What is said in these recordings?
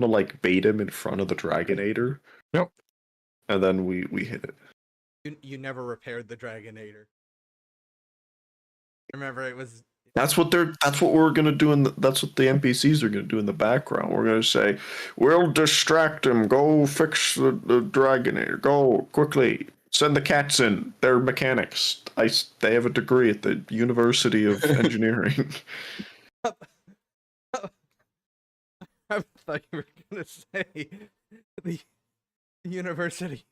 to like bait him in front of the Dragonator. Yep. And then we hit it. You never repaired the Dragonator. Remember, it was. That's what we're gonna do that's what the NPCs are gonna do in the background. We're gonna say, "We'll distract him. Go fix the Dragonator. Go quickly. Send the cats in. They're mechanics. They have a degree at the University of Engineering." I thought you were gonna say the University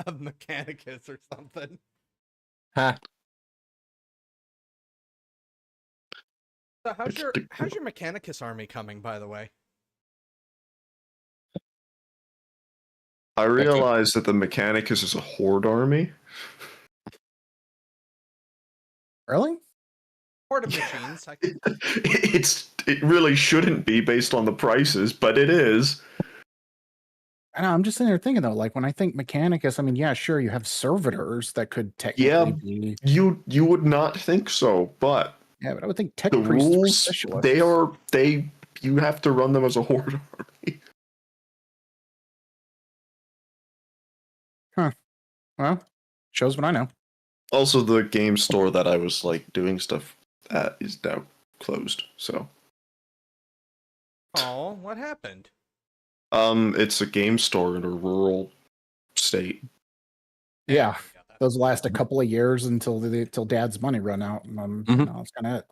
of Mechanicus or something. Huh. So how's your Mechanicus army coming, by the way? I realized that the Mechanicus is a horde army. Really? Horde of machines. It really shouldn't be based on the prices, but it is. I know, I'm just sitting there thinking though, like when I think Mechanicus, I mean, yeah, sure, you have servitors that could technically be. You would not think so, but Yeah, but I would think tech the priests rules specialists. you have to run them as a horde army. Huh. Well, shows what I know. Also, the game store that I was like doing stuff at is now closed. So. Oh, what happened? It's a game store in a rural state. Yeah, those last a couple of years until Dad's money run out, and Mhm. no, that's kind of it.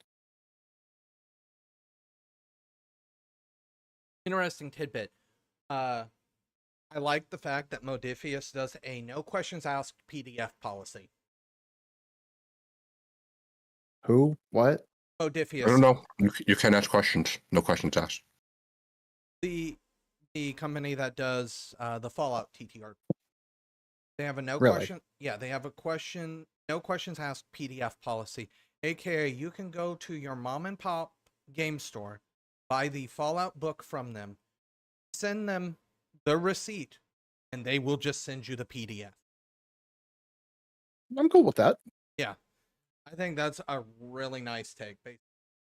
Interesting tidbit. I like the fact that Modifius does a no questions asked PDF policy. Who? What? Modifius. I don't know. You can ask questions. No questions asked. The company that does the Fallout TTR. They have a no Really? question. Yeah, they have a no questions asked PDF policy. AKA, you can go to your mom and pop game store, buy the Fallout book from them, send them the receipt, and they will just send you the PDF. I'm cool with that. Yeah, I think that's a really nice take.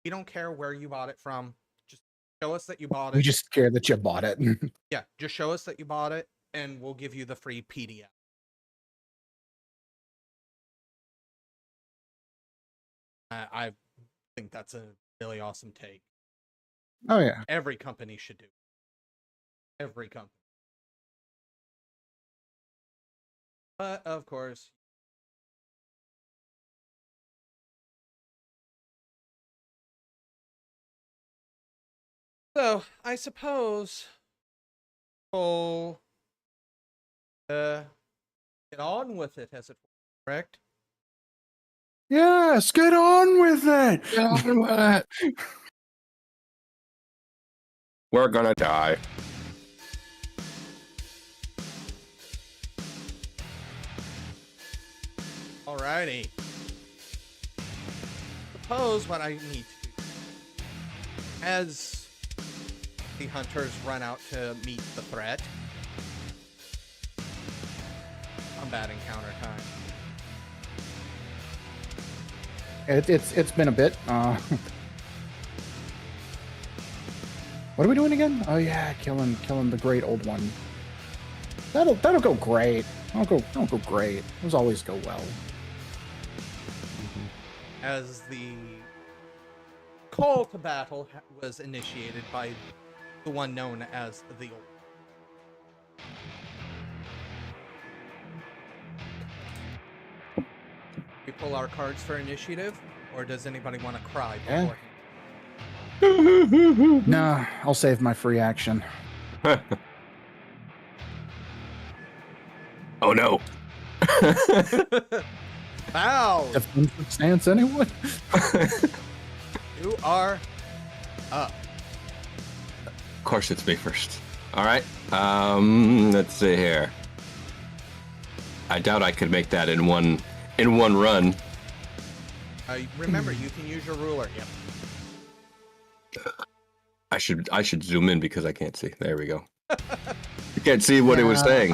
We don't care where you bought it from. Just show us that you bought it. We just care that you bought it. Yeah, just show us that you bought it, and we'll give you the free PDF. I think that's a really awesome take. Oh yeah. Every company should do. Every company. But of course. So I suppose we'll get on with it, as it were, correct? Yes, get on with it. Get on with it. We're gonna die. Alrighty. Suppose what I need to do, as the hunters run out to meet the threat, combat encounter time. It's been a bit. What are we doing again? Oh yeah, killing the great old one. That'll go great. That'll go great. Those always go well. As the call to battle was initiated by the one known as the Old. We pull our cards for initiative, or does anybody want to cry Yeah. beforehand? Nah, I'll save my free action. Oh no. Wow! Defensive stance, anyone? You are up. Of course it's me first. Alright. Let's see here. I doubt I could make that in one run. Remember, you can use your ruler. Yep. I should zoom in because I can't see. There we go. You can't see what it was saying.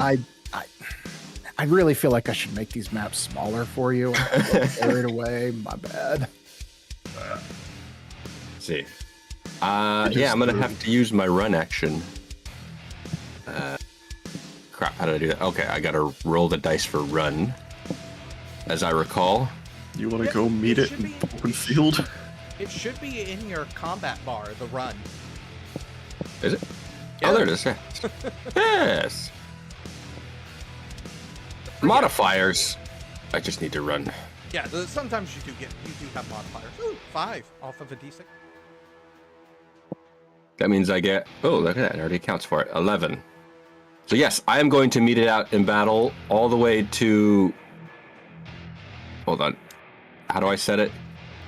I really feel like I should make these maps smaller for you. I got carried away. My bad. Let's see. Yeah, I'm gonna have to use my run action. crap, how did I do that? Okay, I gotta roll the dice for run, as I recall. You want to Yeah, go meet it should in be- open field? It should be in your combat bar, the run. Is it? Yeah. Oh, there it is. Yeah. Yes. Modifiers. I just need to run. Yeah, sometimes you do have modifiers. Ooh, 5 off of a d6. That means I get. Oh, look at that! It already accounts for it. 11. So yes, I am going to meet it out in battle all the way to. Hold on. How do I set it?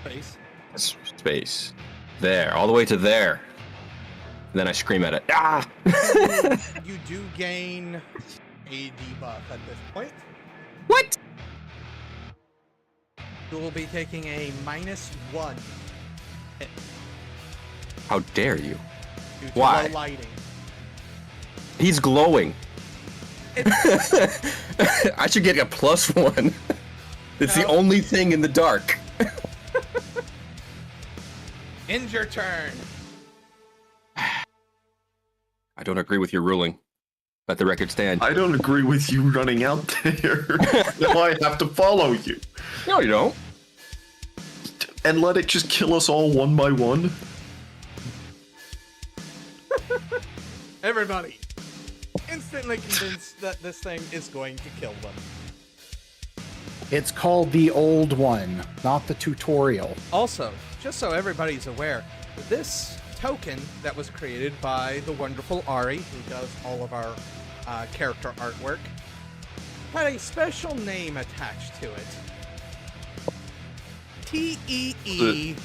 Space. Space. There, all the way to there. And then I scream at it. Ah! You do gain a debuff at this point. What? You will be taking a -1 hit How dare you? due to Why? low lighting. He's glowing. It's, I should get a +1. It's the No. only thing in the dark. end your turn. I don't agree with your ruling. Let the record stand. I don't agree with you running out there. Now I have to follow you. No, you don't. And let it just kill us all one by one? Everybody, instantly convinced that this thing is going to kill them. It's called the old one, not the tutorial. Also, just so everybody's aware, this token that was created by the wonderful Ari, who does all of our character artwork, had a special name attached to it. Teekay.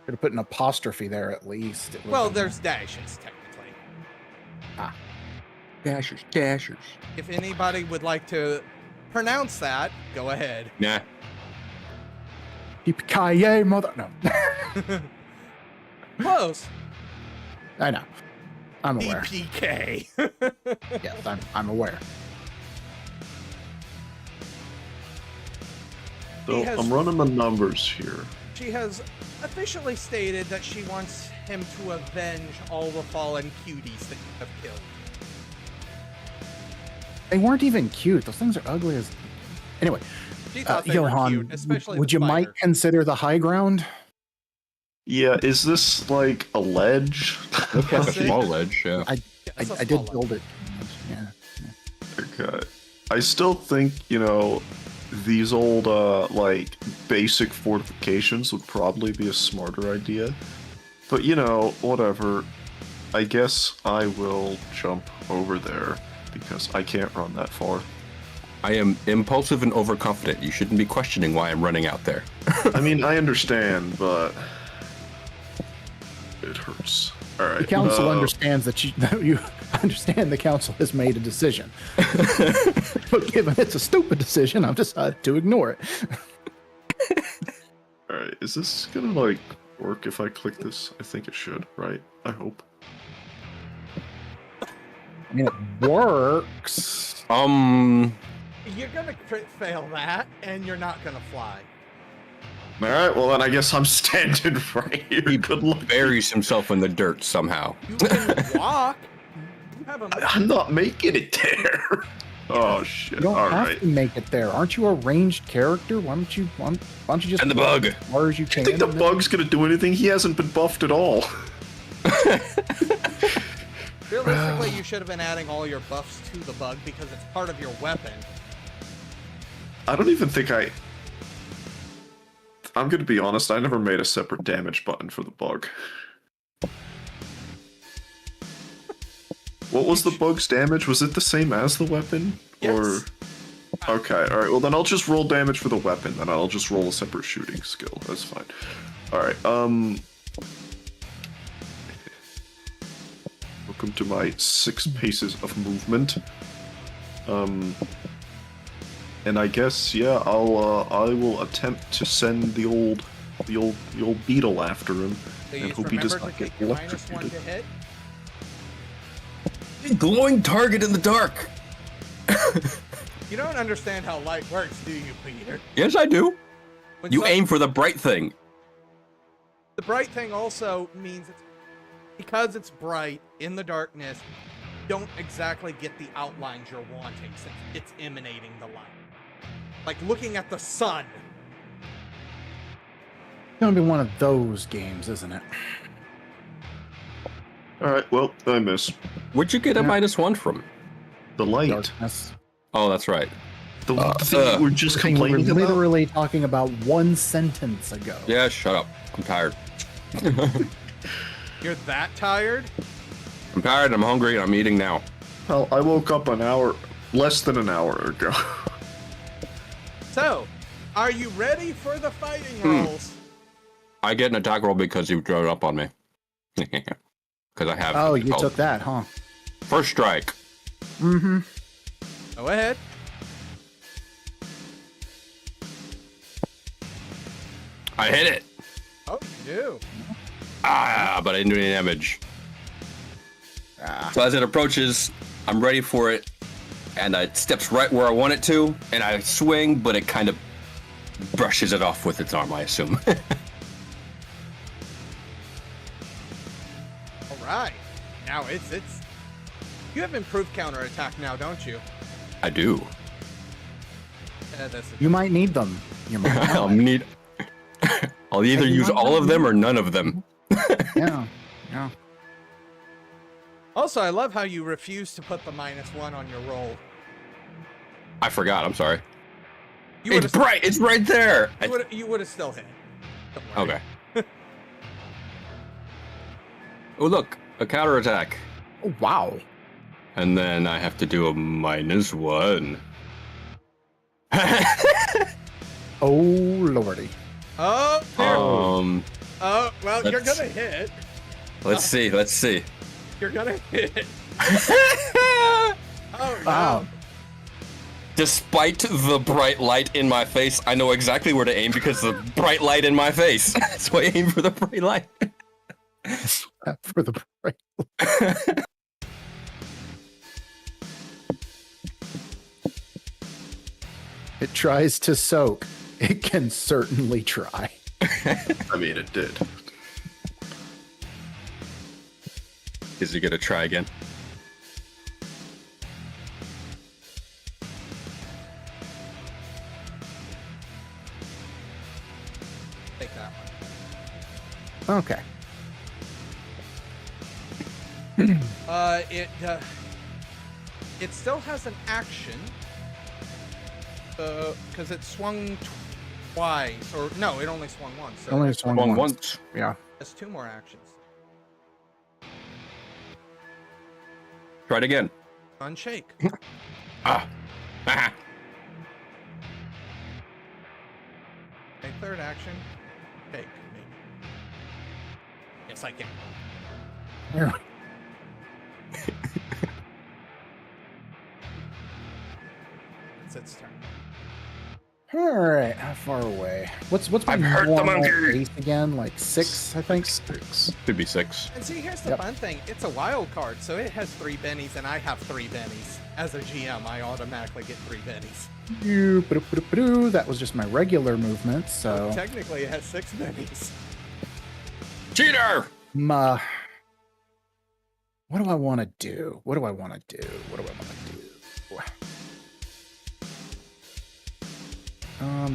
Could have put an apostrophe there at least. It Well, would've been- there's dashes, technically. Dashers. If anybody would like to pronounce that, go ahead. Nah. Yippee-ki-yay, mother. No. Close. I know. I'm aware. DPK. Yes, I'm aware. So He has- I'm running the numbers here. She has officially stated that she wants him to avenge all the fallen cuties that you have killed. They weren't even cute. Those things are ugly as. Anyway, She thought they were Johan, cute, especially would the you might spider. consider the high ground? Yeah, is this like a ledge? A Yes, it- small ledge, yeah. I It's a did small build it. Yeah. Okay. I still think, these old, like, basic fortifications would probably be a smarter idea. But, whatever. I guess I will jump over there, because I can't run that far. I am impulsive and overconfident. You shouldn't be questioning why I'm running out there. I mean, I understand, but... it hurts. Alright. The council understands that you understand the council has made a decision. But given it's a stupid decision, I've decided to ignore it. Alright, is this gonna, like, work if I click this? I think it should, right? I hope. I mean, it works. You're gonna crit fail that, and you're not gonna fly. Alright, well then I guess I'm standing right here. Good luck. Buries himself in the dirt somehow. You can walk. You have a I'm not making it there. Oh shit! You don't All have right. to make it there. Aren't you a ranged character? Why don't you just And the bug. as far as you Do can? you think the and then- bug's gonna do anything? He hasn't been buffed at all. Realistically, you should have been adding all your buffs to the bug because it's part of your weapon. I don't even think I'm gonna be honest. I never made a separate damage button for the bug. What was the bug's damage? Was it the same as the weapon? Yes. Or okay, all right. Well, then I'll just roll damage for the weapon. Then I'll just roll a separate shooting skill. That's fine. All right. Welcome to my 6 paces of movement. And I guess I will attempt to send the old beetle after him, So and you hope he does remember not to get take your -1 to electrocuted. hit. Glowing target in the dark. You don't understand how light works, do you, Peter? Yes, I do. When You some- aim for the bright thing. The bright thing also means because it's bright in the darkness, you don't exactly get the outlines you're wanting since it's emanating the light. Like looking at the sun. It's gonna be one of those games, isn't it? All right. Well, I miss Where'd you get a Yeah. -1 from? the light. Darkness. Oh, that's right. The thing we were just Thing we were complaining about. literally talking about 1 sentence ago. Yeah, shut up. I'm tired. You're that tired? I'm tired, I'm hungry, and I'm eating now. Well, I woke up less than an hour ago. So, are you ready for the fighting rolls? I get an attack roll because you drove up on me. Because I have. Oh, you took that, huh? First strike. Mm-hmm. Go ahead. I hit it. Oh, you do. But I didn't do any damage. Ah. So as it approaches, I'm ready for it, and it steps right where I want it to, and I swing, but it kind of brushes it off with its arm, I assume. All right. Now it's. You have improved counterattack now, don't you? I do. That's You might need them. You might I'll not. need. I'll either use all of them or none of them. Yeah. Yeah. Also, I love how you refuse to put the -1 on your roll. I forgot. I'm sorry. You It's would've- bright. It's right there. You would have still hit. Don't worry. Okay. Oh look, a counterattack. Oh, wow. And then I have to do a -1. Oh, lordy. Oh, there. um, Oh, well, you're let's- gonna hit. let's see. Let's see. You're gonna hit. Oh, no. Wow. Despite the bright light in my face, I know exactly where to aim because the bright light in my face. So I aim for the bright light. For the break. It tries to soak. It can certainly try. I mean, it did. Is he gonna try again? Take that one. Okay. It still has an action. Because it swung twice, or no, it only swung once. So Only it swung One once. once. Yeah. has 2 more actions. Try it again. Unshake. Ah. Ah. A third action. Shake. Maybe. Yes, I can. Here. It's its turn. All right. How far away? What's my I've hurt the normal monkey. pace again? Like 6, I think. 6. Could be 6. And see, here's the Yep. fun thing. It's a wild card, so it has 3 bennies, and I have 3 bennies. As a GM, I automatically get 3 bennies. That was just my regular movement. So, Technically, it has 6 bennies. Cheater! what do I want to do? What do I want to do?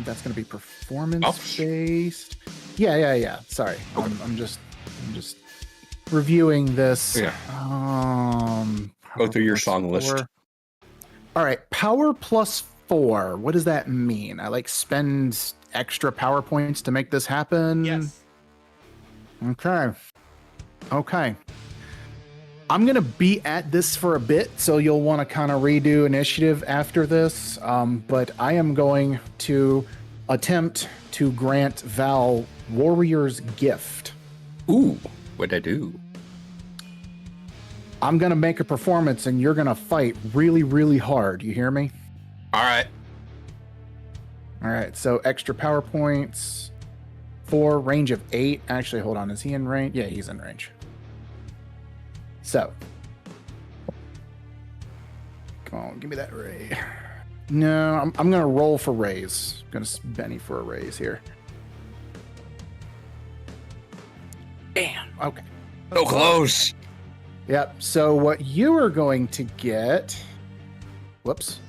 That's gonna be performance Ouch. based. Yeah. Sorry, I'm just reviewing this. Yeah. Power Go through your plus song list. 4. All right, power plus 4. What does that mean? I like spend extra power points to make this happen. Yes. Okay. I'm going to be at this for a bit, so you'll want to kind of redo initiative after this. But I am going to attempt to grant Val Warrior's Gift. Ooh, what'd I do? I'm going to make a performance, and you're going to fight really, really hard. You hear me? All right. All right, so extra power points. 4, range of 8. Actually, hold on. Is he in range? Yeah, he's in range. So. Come on, give me that ray. No, I'm going to roll for raise. I'm going to Benny for a raise here. Bam. Okay. So close. Yep. So what you are going to get? Whoops.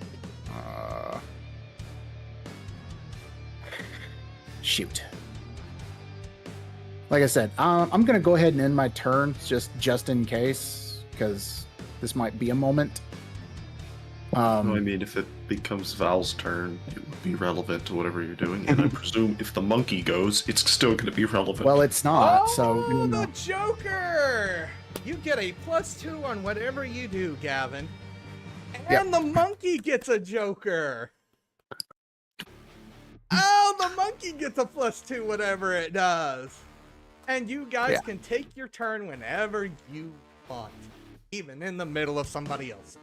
Shoot. Like I said, I'm gonna go ahead and end my turn just in case, because this might be a moment. I mean, if it becomes Val's turn, it would be relevant to whatever you're doing, and I presume if the monkey goes, it's still going to be relevant. Well, it's not. Oh, So you know. the Joker! You get a +2 on whatever you do, Gavin. And the monkey gets a Joker. Oh, the monkey gets a +2, whatever it does. And you guys can take your turn whenever you want, even in the middle of somebody else's.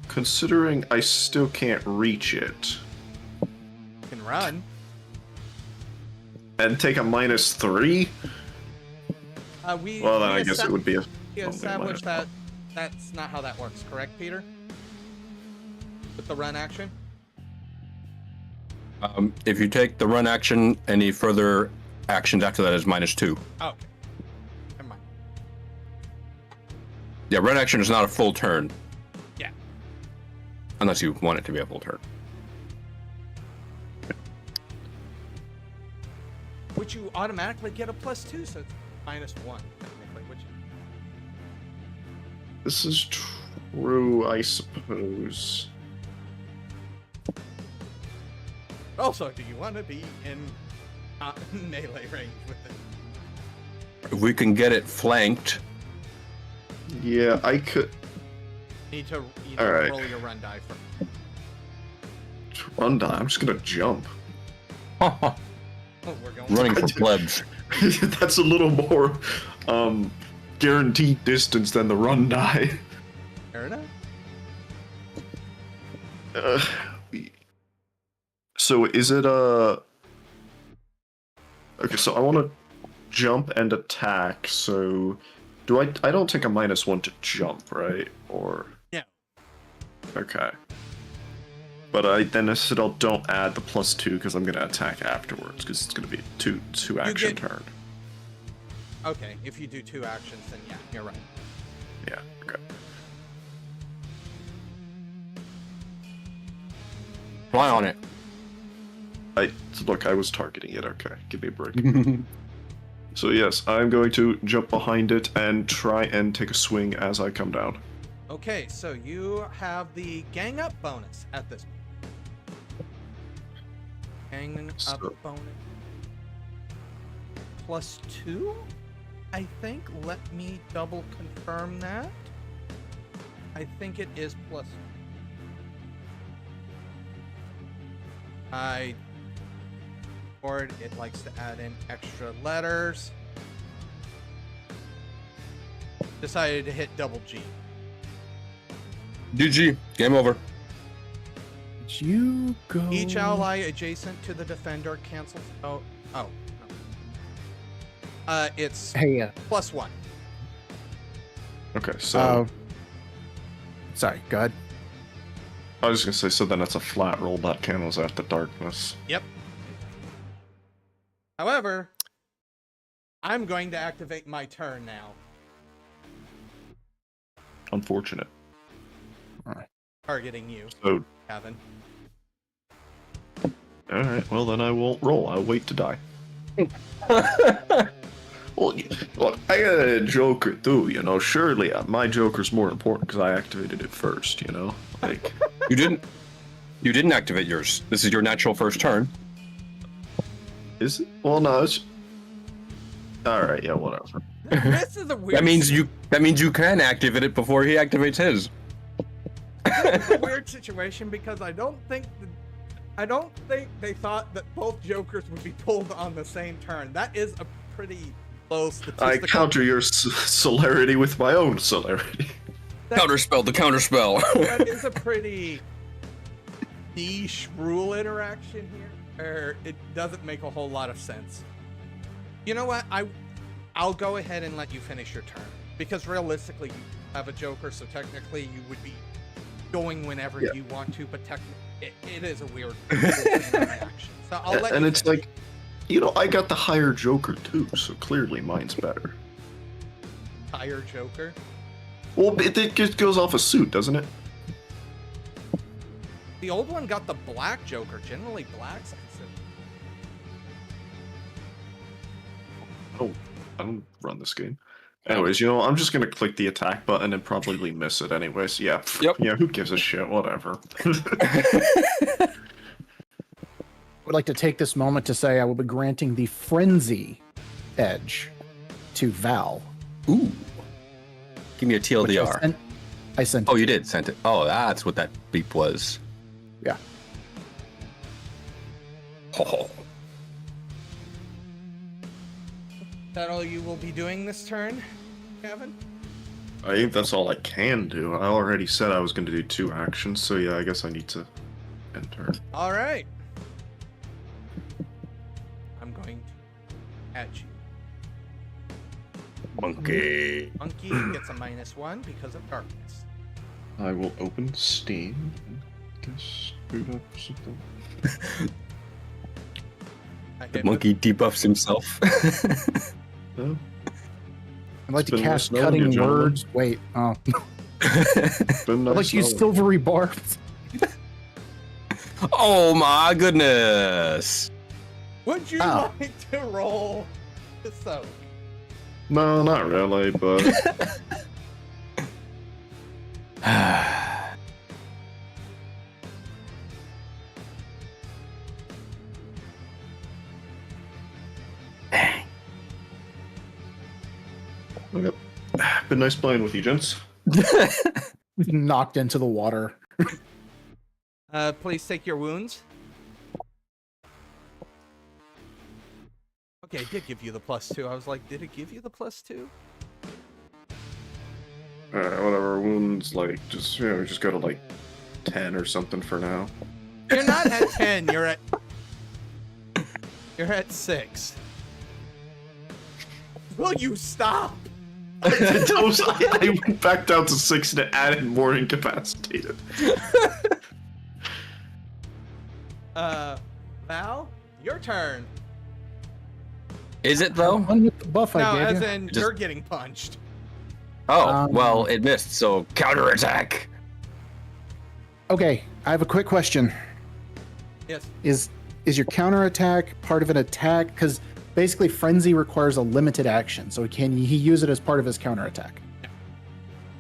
Considering I still can't reach it, You can run. and take a -3. Well, then I guess it would be a. We established that that's not how that works, correct, Peter? With the run action? If you take the run action, any further actions after that is -2. Oh, okay. Never mind. Yeah, run action is not a full turn. Yeah. Unless you want it to be a full turn. Would you automatically get a +2, so it's -1, technically, would you? This is true, I suppose. Also, do you want to be in melee range with it? If we can get it flanked, Yeah, I could. Need to All right. roll your run die for. Run die. I'm just gonna jump. Oh, we're going. running for plebs. That's a little more guaranteed distance than the run die. Fair enough. So is it a? Okay, so I want to jump and attack. So do I? I don't take a -1 to jump, right? Or No. Okay. But I said I don't add the +2 because I'm gonna attack afterwards because it's gonna be a two action turn. Okay, if you do 2 actions, then yeah, you're right. Yeah. Okay. Fly on it. Look, I was targeting it. Okay, give me a break. So yes, I'm going to jump behind it and try and take a swing as I come down. Okay, so you have the gang up bonus at this point. Gang up So- bonus. +2? I think. Let me double confirm that. I think it is +. It likes to add in extra letters. Decided to hit double G. GG. Game over. Did you go? Each ally adjacent to the defender cancels. Oh, no. It's Hey. +1. Okay, so Sorry. Go ahead. I was gonna say, so then it's a flat roll that cancels out the darkness. Yep. However, I'm going to activate my turn now. Unfortunate. Targeting you, So, Gavin. alright, well then I won't roll. I'll wait to die. Well, look, I got a Joker too, you know. Surely my Joker's more important because I activated it first, you know? Like, You didn't activate yours. This is your natural first turn. is it? Well, no, it's... Alright, yeah, whatever. This is a weird. That means you can activate it before he activates his. It's a weird situation because I don't think they thought that both Jokers would be pulled on the same turn. That is a pretty low statistical. I counter your celerity with my own celerity. Counterspell the counterspell. That is a pretty niche rule interaction here, where it doesn't make a whole lot of sense. You know what? I'll go ahead and let you finish your turn because realistically, you have a Joker, so technically you would be going whenever you want to, but technically it is a weird interaction. So I'll let And you it's finish. like, I got the higher Joker too, so clearly mine's better. Higher Joker. Well, it just goes off a suit, doesn't it? The old one got the black Joker. Generally, black's considered. I don't run this game. Anyways, I'm just gonna click the attack button and probably miss it anyways. Yeah. Yep. Yeah, who gives a shit? Whatever. I would like to take this moment to say I will be granting the frenzy edge to Val. Ooh. Give me a which TLDR. I sent Oh, it. you did send it. Oh, that's what that beep was. Yeah. Oh. Is that all you will be doing this turn, Kevin? I think that's all I can do. I already said I was gonna do 2 actions, so yeah, I guess I need to enter. All right. I'm going to at you. Monkey. Monkey gets a -1 because of darkness. I will open Steam and guess boot up something. I The hit monkey debuffs himself. No? I'd like to been cast nice knowing you, cutting gentlemen. words. Wait. Oh. Been I'd like nice to use knowing silvery barbs. Oh my goodness. Would you Oh. like to roll the soak? No, not really, but okay. Been nice playing with you, gents. Knocked into the water. Please take your wounds. Okay, it did give you the +2. I was like, did it give you the +2? Whatever, wounds, like, just, we just go to, like, 10 or something for now. You're not at 10. You're at 6. Will you stop? I went back down to 6 and it added more incapacitated. Val, your turn. Is it though? One with the buff No, I gave as you. in Just- you're getting punched. Oh, well, it missed, so counterattack. Okay, I have a quick question. Yes. Is your counterattack part of an attack? Because basically, frenzy requires a limited action, so can he use it as part of his counterattack?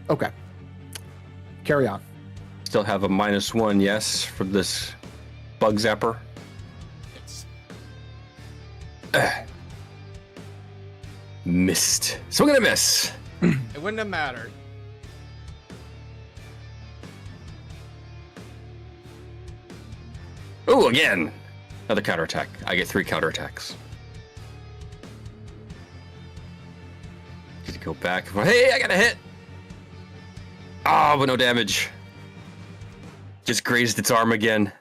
Okay. Carry on. Still have a -1, yes, from this bug zapper. Yes. Missed. So we're gonna miss. It wouldn't have mattered. Ooh, again. Another counterattack. I get 3 counterattacks. Need to go back. Hey, I got a hit. Ah, but no damage. Just grazed its arm again.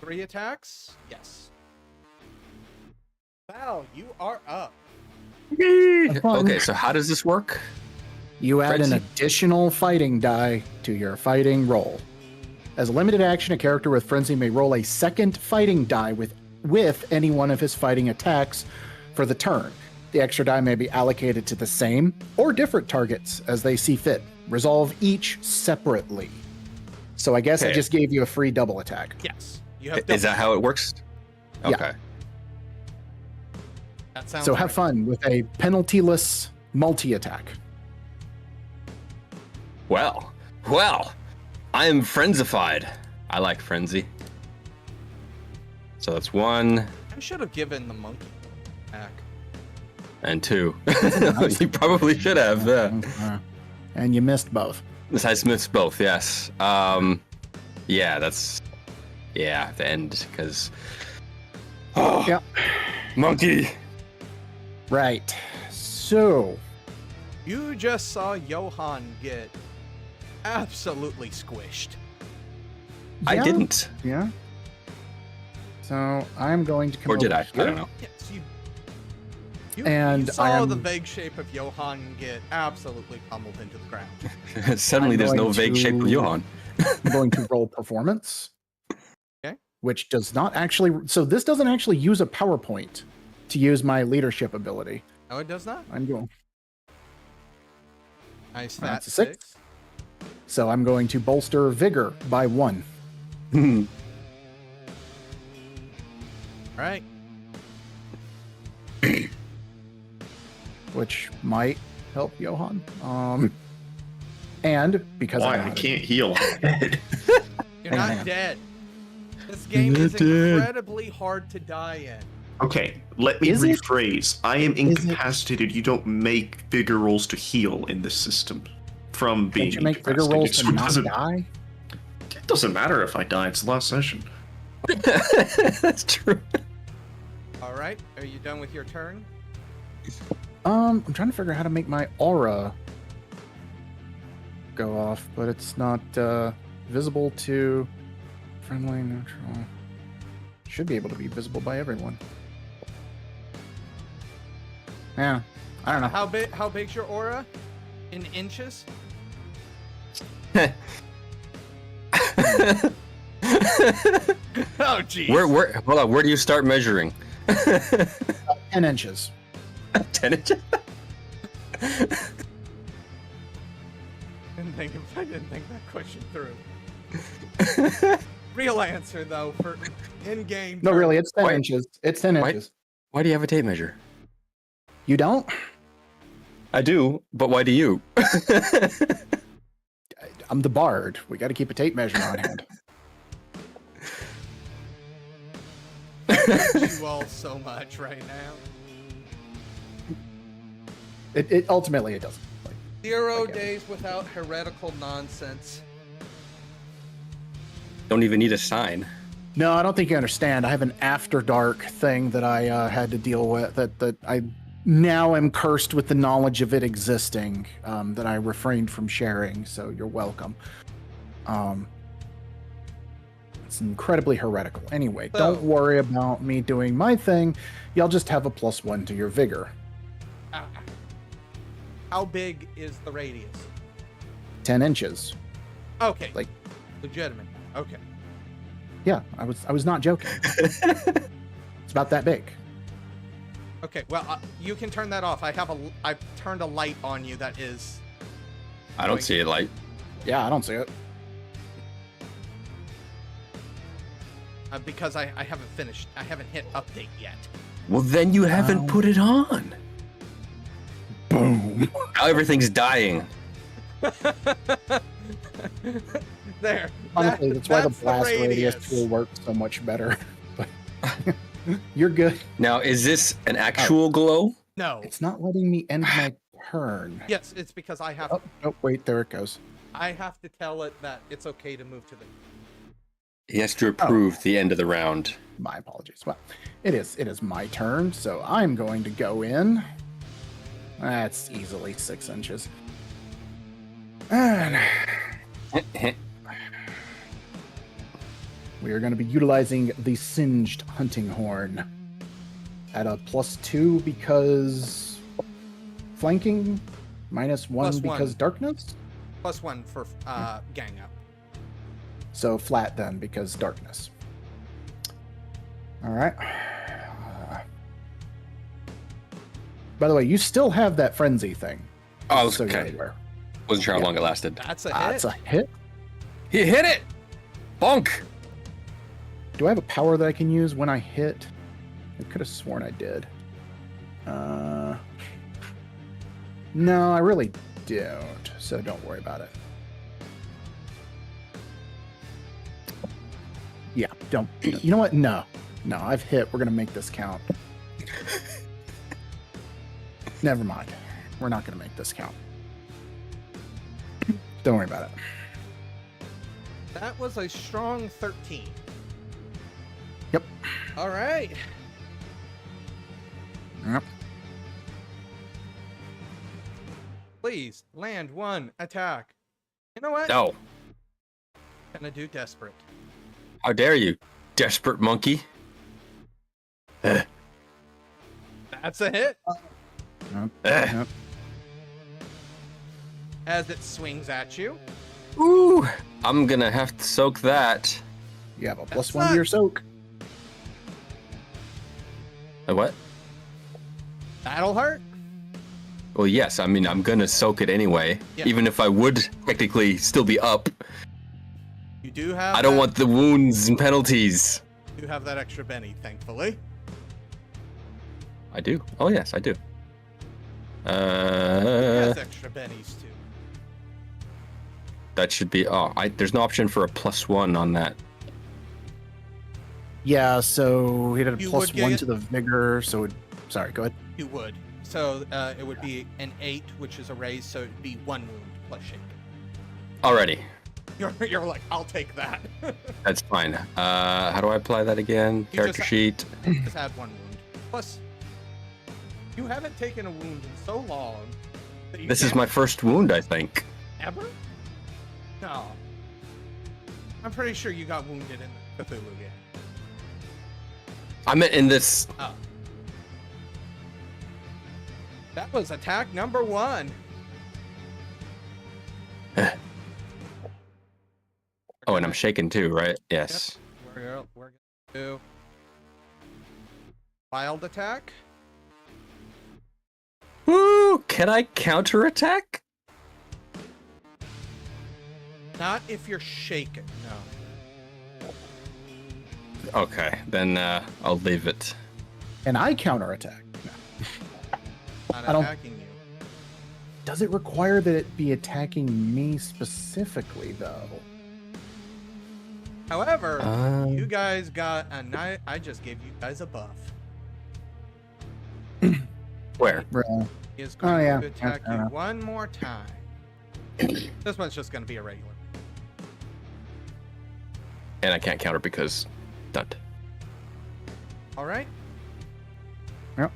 3 attacks? Yes. Val, you are up. Okay, so how does this work? You add an Frenzy. additional fighting die to your fighting roll. As a limited action, a character with frenzy may roll a second fighting die with any one of his fighting attacks for the turn. The extra die may be allocated to the same or different targets as they see fit. Resolve each separately. So I guess I Okay. just gave you a free double attack. Yes. You have Is that how it works? Yeah. Okay. That sounds So have right. fun with a penaltyless multi-attack. Well, I am frenzified. I like frenzy. So that's 1 I should have given the monkey back. and 2. You probably should have. And you missed both. Besides missed both, yes. Yeah, that's the end because. Oh, Yeah. Monkey. Right. So You just saw Johan get absolutely squished. I yeah, didn't, Yeah. So I'm going to come or did over I? I here. don't know. Yes, you And saw I am- the vague shape of Johan get absolutely pummeled into the ground. Suddenly, I'm there's no going vague shape of to- Johan. I'm going to roll performance. which does not actually. So this doesn't actually use a PowerPoint to use my leadership ability. No, it does not. I'm going. Nice fat That's a 6. 6. So I'm going to bolster vigor by 1. All right. Which might help Johan. And because Why? know I how to- can't heal. You're Hang on. not dead. This game is incredibly hard to die in. Okay, let me Is it? rephrase. I am it? incapacitated. You don't make vigor rolls to heal in this system from being Can't you make vigor rolls incapacitated. to So it not doesn't, die? it doesn't matter if I die. It's the last session. That's true. All right. Are you done with your turn? I'm trying to figure out how to make my aura go off, but it's not visible to friendly, neutral. Should be able to be visible by everyone. Yeah, I don't know. How big's your aura? In inches? Oh, geez. Hold on, where do you start measuring? 10 inches. 10 inches? I didn't think that question through. Real answer though for in-game. No, turn. really, it's 10 Why- inches. It's 10 why- inches. Why do you have a tape measure? You don't? I do, but why do you? I'm the bard. We got to keep a tape measure on hand. You all so much right now. It ultimately it doesn't. Like, 0 I get it. days without heretical nonsense. Don't even need a sign. no, I don't think you understand. I have an after dark thing that I had to deal with. That I now am cursed with the knowledge of it existing. That I refrained from sharing. So you're welcome. It's incredibly heretical. Anyway, don't So- worry about me doing my thing. Y'all just have a +1 to your vigor. How big is the radius? 10 inches. Okay. Like- legitimate. Okay. Yeah, I was not joking. It's about that big. Okay. Well, you can turn that off. I've turned a light on you that is I don't see a light. Yeah, I don't see it. because I haven't finished. I haven't hit update yet. Well, then you haven't put it on. Boom. Now everything's dying. There. Honestly, that's why the that's blast radius radius. tool works so much better. But you're good. Now, is this an actual glow? No. It's not letting me end my turn. Yes, it's because I have Oh, wait, there it goes. I have to tell it that it's okay to move to the. He has to approve the end of the round. My apologies. Well, it is my turn, so I'm going to go in. That's easily 6 inches. And we are going to be utilizing the singed hunting horn at a +2 because flanking, -1 +1. because darkness. +1 for gang up. So flat then because darkness. All right. By the way, you still have that frenzy thing. Oh, So you're okay. aware. Wasn't sure how Yeah. long it lasted. That's a hit. That's a hit. He hit it! Bonk! Do I have a power that I can use when I hit? I could have sworn I did. No, I really don't. So don't worry about it. Yeah, don't. You know what? No, I've hit. We're gonna make this count. Never mind. We're not gonna make this count. Don't worry about it. That was a strong 13. Yep. All right. Yep. Please land 1 attack. You know what? No. Gonna do desperate. How dare you, desperate monkey? That's a hit Yep. Eh. Yep. as it swings at you. Ooh, I'm gonna have to soak that. You have a plus That's 1 to not- your soak. A what? That'll hurt. Well, yes. I mean, I'm gonna soak it anyway, Yeah. even if I would technically still be up. You do have. I don't that- want the wounds and penalties. You have that extra Benny, thankfully. I do. Oh yes, I do. He has extra Bennies too. That should be. Oh, there's no option for a +1 on that. Yeah, so he had a You plus would get 1 it- to the vigor, so sorry, go ahead. You would. So it would be an 8, which is a raise, so it'd be 1 wound plus shaken. Already. You're like, I'll take that. That's fine. How do I apply that again? You Character just- sheet. Just add 1 wound. Plus, you haven't taken a wound in so long. That you This is can't- my first wound, I think. Ever? No. I'm pretty sure you got wounded in the Cthulhu game. I meant in this. Oh. That was attack number 1. Oh, and I'm shaken too, right? Yes. We're gonna do wild attack. Woo! Can I counterattack? Not if you're shaken. No. Okay, then I'll leave it. And I counterattack. Not I don't- attacking you. Does it require that it be attacking me specifically, though? However, Um. you guys got a night. I just gave you guys a buff. Where? Bro. He is going yeah. to attack Fair you enough. one more time. This one's just going to be a regular. And I can't counter because stunned. All right. Yep.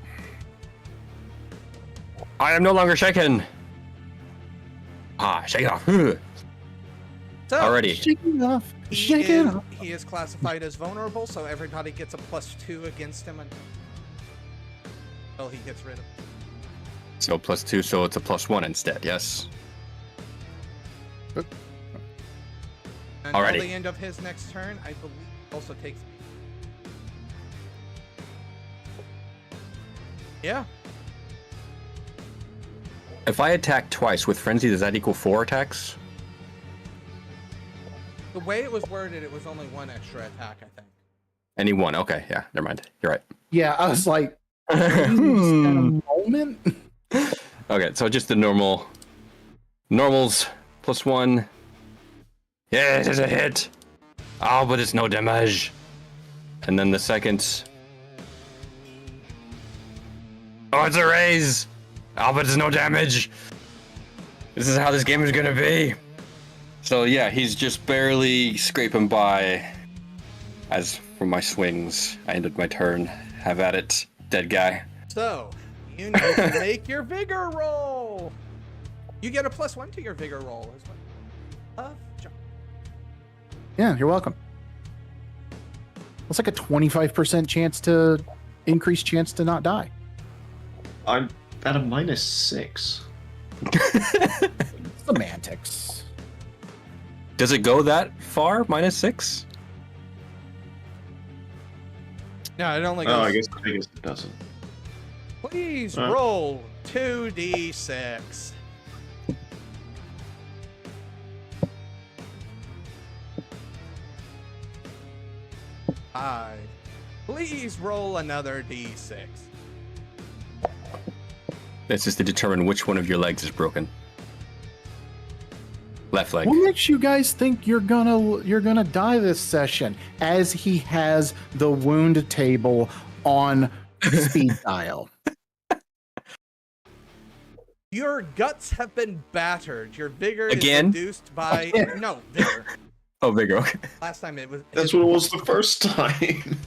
I am no longer shaken. Shake it off. So Already. Shake it off. he Shake is, it off. he is classified as vulnerable, so everybody gets a +2 against him until he gets rid of. So +2, so it's a +1 instead. Yes. Until Alrighty. the end of his next turn, I believe also takes. Yeah. If I attack twice with frenzy, does that equal 4 attacks? The way it was worded, it was only 1 extra attack, I think. Any one? Okay, yeah. Never mind. You're right. Yeah, I was like, at a moment. Okay, so just the normals +1. Yeah, it is a hit. Oh, but it's no damage. And then the second. Oh, it's a raise. Oh, but it's no damage. This is how this game is gonna be. So yeah, he's just barely scraping by. As for my swings, I ended my turn. Have at it, dead guy. So, you need to make your vigor roll. You get a +1 to your vigor roll as well. John. Yeah, you're welcome. It's like a 25% chance to increased chance to not die. I'm at a -6. Semantics. Does it go that far? -6? No, it only goes. Oh, I guess it doesn't. Please Uh. roll 2d6. Five. Please roll another d6. This is to determine which one of your legs is broken. Left leg. What makes you guys think you're gonna die this session? As he has the wound table on speed dial. Your guts have been battered. Your vigor Again? is reduced by no vigor. Oh, vigor. Okay. Last time it was. That's what it was the first time.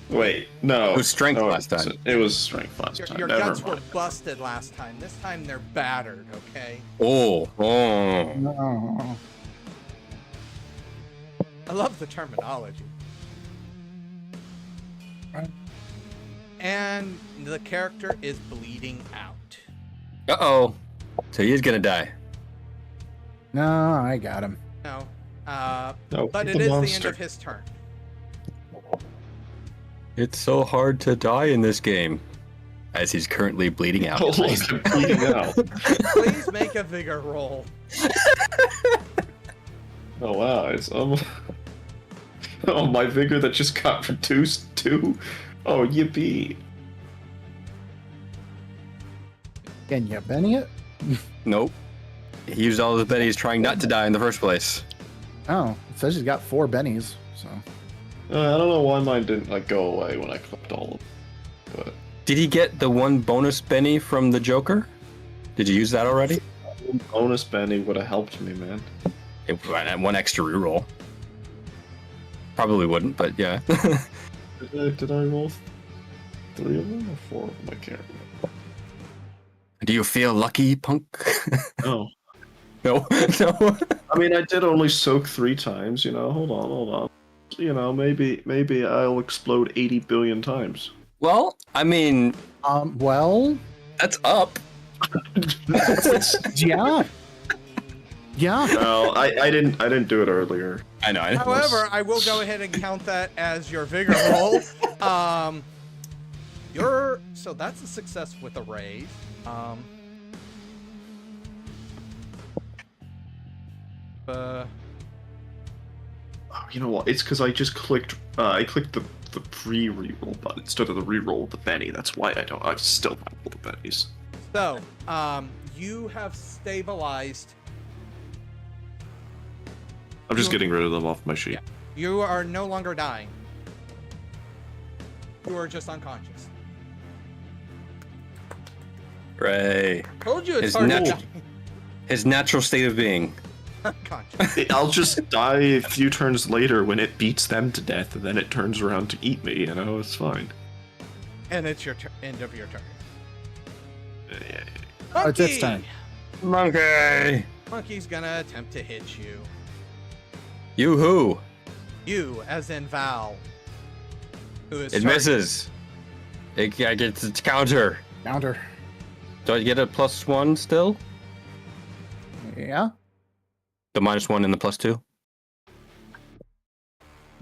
Wait, no. It was strength No, last time. It was strength last time. Your Never guts mind. were busted last time. This time they're battered. Okay. Oh. No. I love the terminology. And the character is bleeding out. Uh-oh. So he is gonna die. No, I got him. No, No, but the it is the end monster. of his turn. It's so hard to die in this game, as he's currently bleeding out. Oh, he's bleeding out. Please make a vigor roll. Oh wow, it's oh, my vigor that just got reduced to. Oh, yippee! Can you Benny it? Nope. He used all his bennies trying not to die in the first place. Oh, it says he's got 4 bennies. So I don't know why mine didn't like go away when I clicked all of them. But Did he get the one bonus Benny from the Joker? Did you use that already? bonus Benny would have helped me, man. It had one extra reroll. Probably wouldn't, but yeah. Did I roll 3 of them or 4 of them? I can't remember. Do you feel lucky, punk? No. No, no. I mean, I did only soak 3 times, you know. Hold on. You know, maybe I'll explode 80 billion times. Well, I mean, well, that's up. yeah. Yeah. Well, I didn't do it earlier. I know. However, I will go ahead and count that as your vigor roll. So that's a success with a raise. Oh, you know what? It's because I just clicked. I clicked the pre-reroll button instead of the reroll of the Benny. That's why I still have all the Bennies. So, you have stabilized. I'm just getting rid of them off my sheet. Yeah. You are no longer dying. You are just unconscious. Ray. Told you it's His hard natural- to die. His natural state of being. Unconscious. I'll just die a few turns later when it beats them to death, and then it turns around to eat me. You know, it's fine. And it's your end of your turn. Yeah. Oh, it's its turn. Monkey. Monkey's gonna attempt to hit you. You who? You, as in Val. Who is It misses. I get its counter. Counter. Do I get a +1 still? Yeah. The -1 and the +2?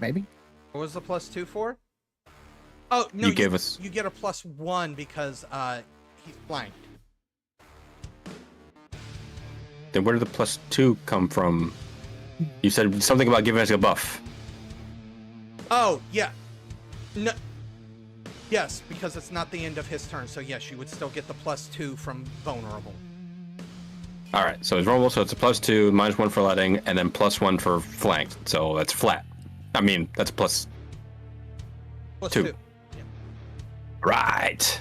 Maybe. What was the +2 for? Oh no, You gave us- You get a +1 because he's flanked. Then where did the +2 come from? You said something about giving us a buff. Oh yeah. No. Yes, because it's not the end of his turn, so yes, you would still get the +2 from vulnerable. All right, so it's vulnerable, so it's a +2, -1 for letting, and then +1 for flanked. So that's flat. I mean, that's plus. +2. Two. Right.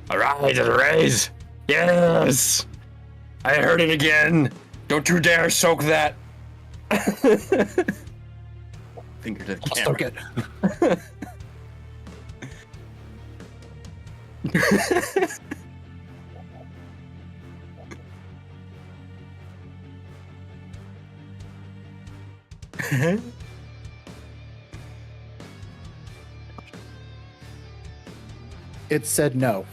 All right, it's a raise. Yes. I heard it again. Don't you dare soak that. Finger to the I'll camera. soak it. It said no.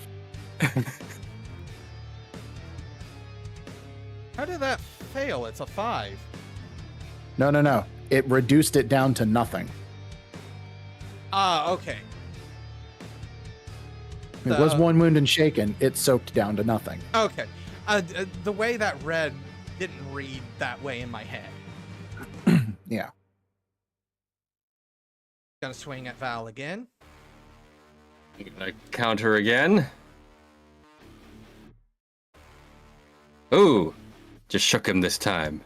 How did that fail? It's a 5. No. It reduced it down to nothing. Ah, okay. It was 1 wound and shaken. It soaked down to nothing. Okay. The way that read didn't read that way in my head. Yeah. Gonna swing at Val again. I'm gonna counter again. Ooh, just shook him this time.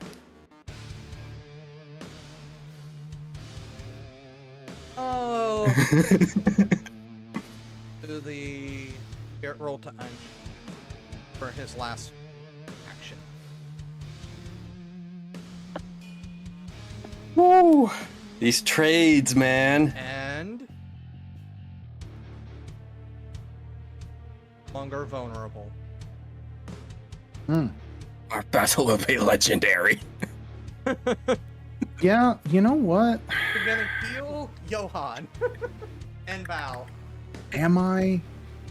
Oh. Do the spirit roll to un for his last action. Woo! These trades, man. And longer vulnerable. Our battle will be legendary. Yeah, you know what? You're gonna heal Johan and Val. Am I?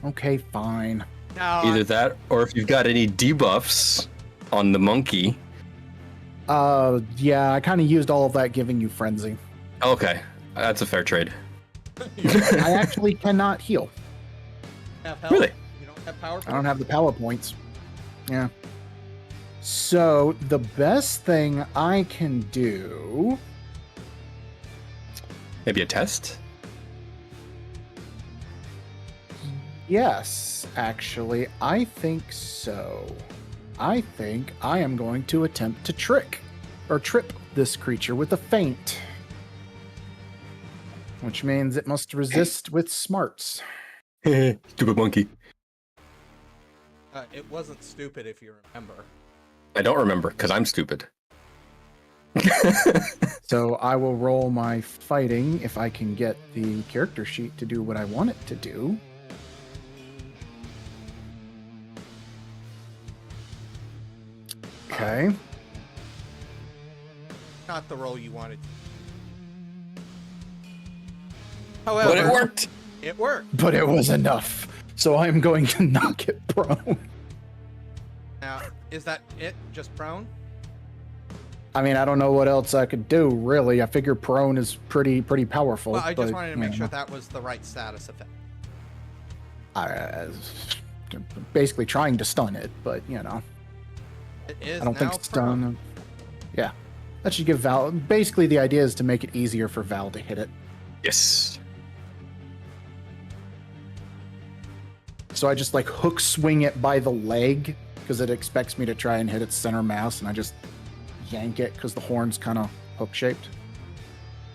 Okay, fine. No, Either that, or if you've got any debuffs on the monkey. Yeah, I kind of used all of that giving you frenzy. Okay, that's a fair trade. I actually cannot heal. Have health? Really? You don't have power? I don't have the power points. Yeah. So the best thing I can do. Maybe a test? Yes, actually, I think so. I think I am going to attempt to trip this creature with a feint. Which means it must resist with smarts. Stupid monkey. It wasn't stupid if you remember. I don't remember, because I'm stupid. So I will roll my fighting if I can get the character sheet to do what I want it to do. Okay. Not the role you wanted. But However, it worked! It worked. But it was enough. So I'm going to knock it prone. Now, is that it? Just prone? I mean, I don't know what else I could do, really. I figure prone is pretty powerful. Well, I just but, wanted to you make know, sure that was the right status effect. I basically trying to stun it, but you know, It is I don't now think prone. stun. Yeah, that should give Val. Basically, the idea is to make it easier for Val to hit it. Yes. So I just like hook swing it by the leg because it expects me to try and hit its center mass, and I just yank it because the horn's kind of hook shaped.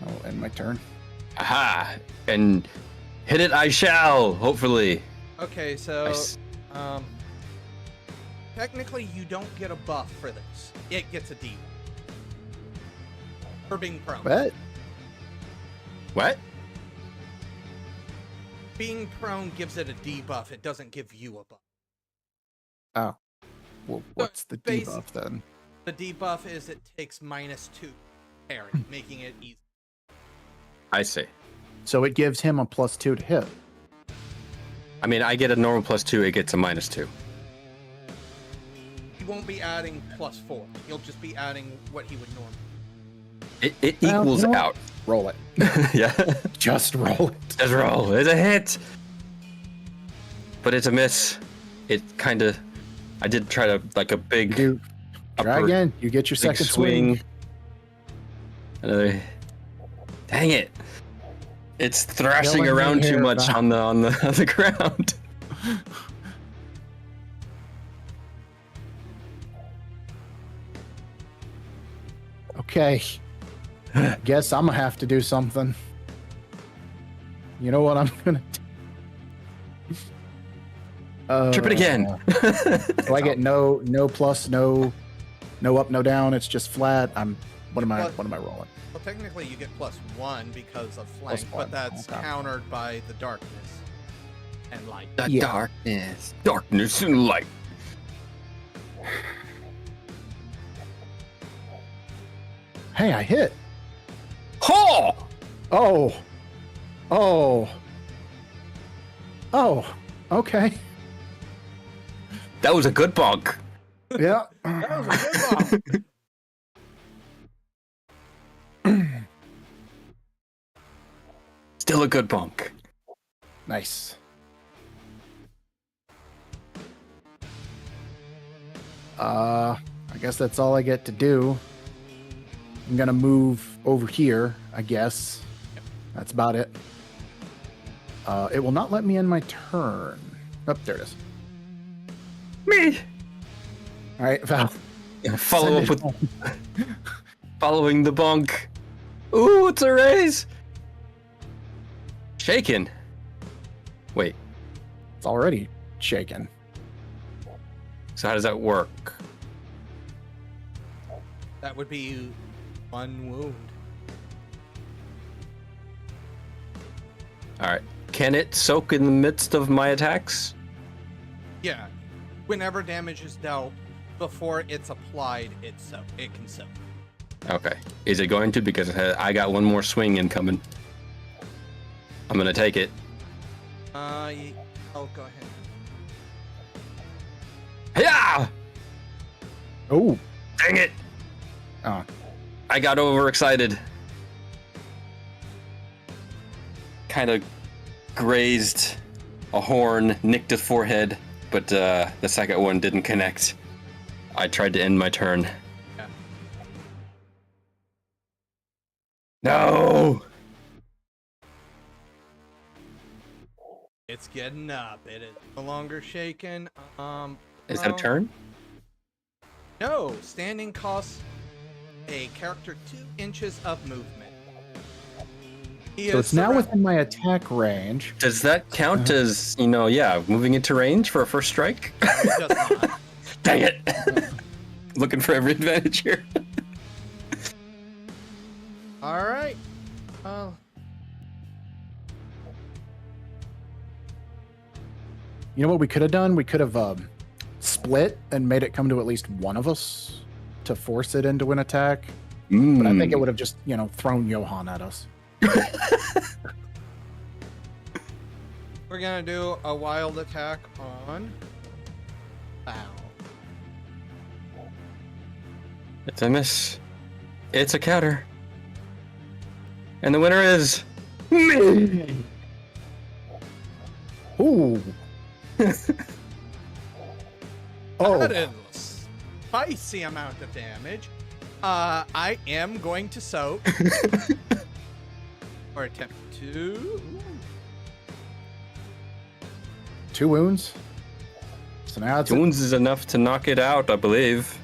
I'll end my turn. Aha! And hit it I shall, hopefully. Okay, so Nice. technically you don't get a buff for this. It gets a D for being prone. But What? Being prone gives it a debuff. It doesn't give you a buff. oh, well, what's the basi- debuff then? The debuff is it takes -2 parry, making it easy. I see. So it gives him a +2 to hit. I mean, I get a normal +2, it gets a -2. You won't be adding +4. You'll just be adding what he would normally. It Well, equals you know what? out. Roll it. Yeah. Just roll it. Just roll. It's a hit. But it's a miss. It kind of. I did try to like a big. Do try upper- again. You get your big second swing. Another. Dang it! It's thrashing Killing me around too here, much Val. on the ground. Okay. Guess I'm gonna have to do something. You know what I'm gonna do? Trip it again. Do I get no plus, no up, no down? It's just flat. What am I rolling? Well, technically you get +1 because of flank, +1, but that's okay. countered by the darkness and light. The Yeah. darkness and light. Hey, I hit. Oh! Oh. Okay. That was a good bonk. Yeah. That was a good one. Still a good bonk. Nice. I guess that's all I get to do. I'm gonna move over here, I guess. That's about it. It will not let me end my turn. Oh, there it is. Me. All right, Val. Follow send up it with home. following the bonk. Ooh, it's a raise. Shaken. Wait. It's already shaken. So how does that work? That would be 1 wound. All right. Can it soak in the midst of my attacks? Yeah. Whenever damage is dealt, before it's applied, it can soak. Okay. Is it going to? Because I got one more swing incoming. I'm gonna take it. Oh, go ahead. Yeah! Oh, Dang it! Oh, I got overexcited. Kind of grazed a horn, nicked a forehead, but the second one didn't connect. I tried to end my turn. Yeah. No! It's getting up. It is no longer shaken. Is that a well, turn? No, standing costs a character 2 inches of movement. He so is it's now surra- within my attack range. Does that count as, moving into range for a first strike? It does not. Dang it! Looking for every advantage here. All right. You know what we could have done? We could have split and made it come to at least one of us to force it into an attack. But I think it would have just, thrown Johan at us. We're gonna do a wild attack on Bow. It's a miss. It's a counter. And the winner is me. Ooh. Oh. That is a spicy amount of damage. I am going to soak. Or attempt to. 2 wounds. So now it's 2 wounds is enough to knock it out, I believe.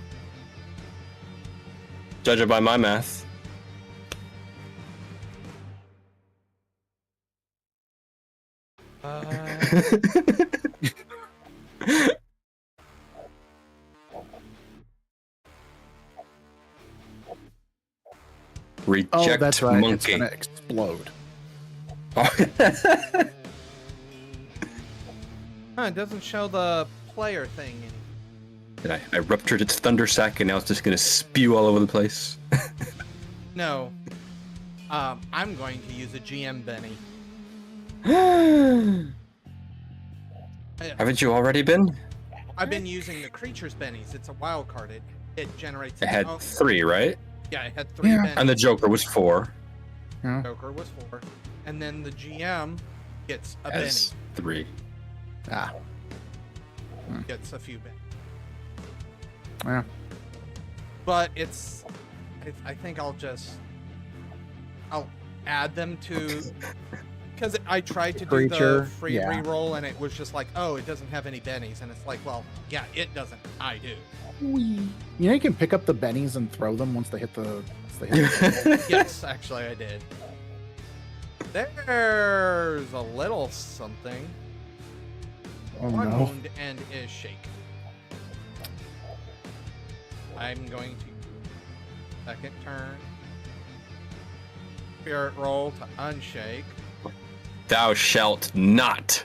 Judge it by my math. Reject oh, that's right. It's monkey. gonna explode. It doesn't show the player thing anymore. I ruptured its thunder sac and now it's just gonna spew all over the place. No. I'm going to use a GM Benny. Haven't you already been? I've been using the creature's bennies. It's a wild card. It generates It its had own- 3, right? Yeah, it had 3 Yeah. bennies. And the Joker was 4. Joker was 4. And then the GM gets a As 3. Ah. Benny. Gets a few bennies. Yeah. But I think I'll add them to, because I tried to do Creature, the free yeah. reroll and it was just like, oh, it doesn't have any bennies, and it's like, well, yeah, it doesn't. I do. You can pick up the bennies and throw them once they hit the. Yes, actually, I did. There's a little something. Oh One no. wound and is shaken. I'm going to second turn. Spirit roll to unshake. Thou shalt not.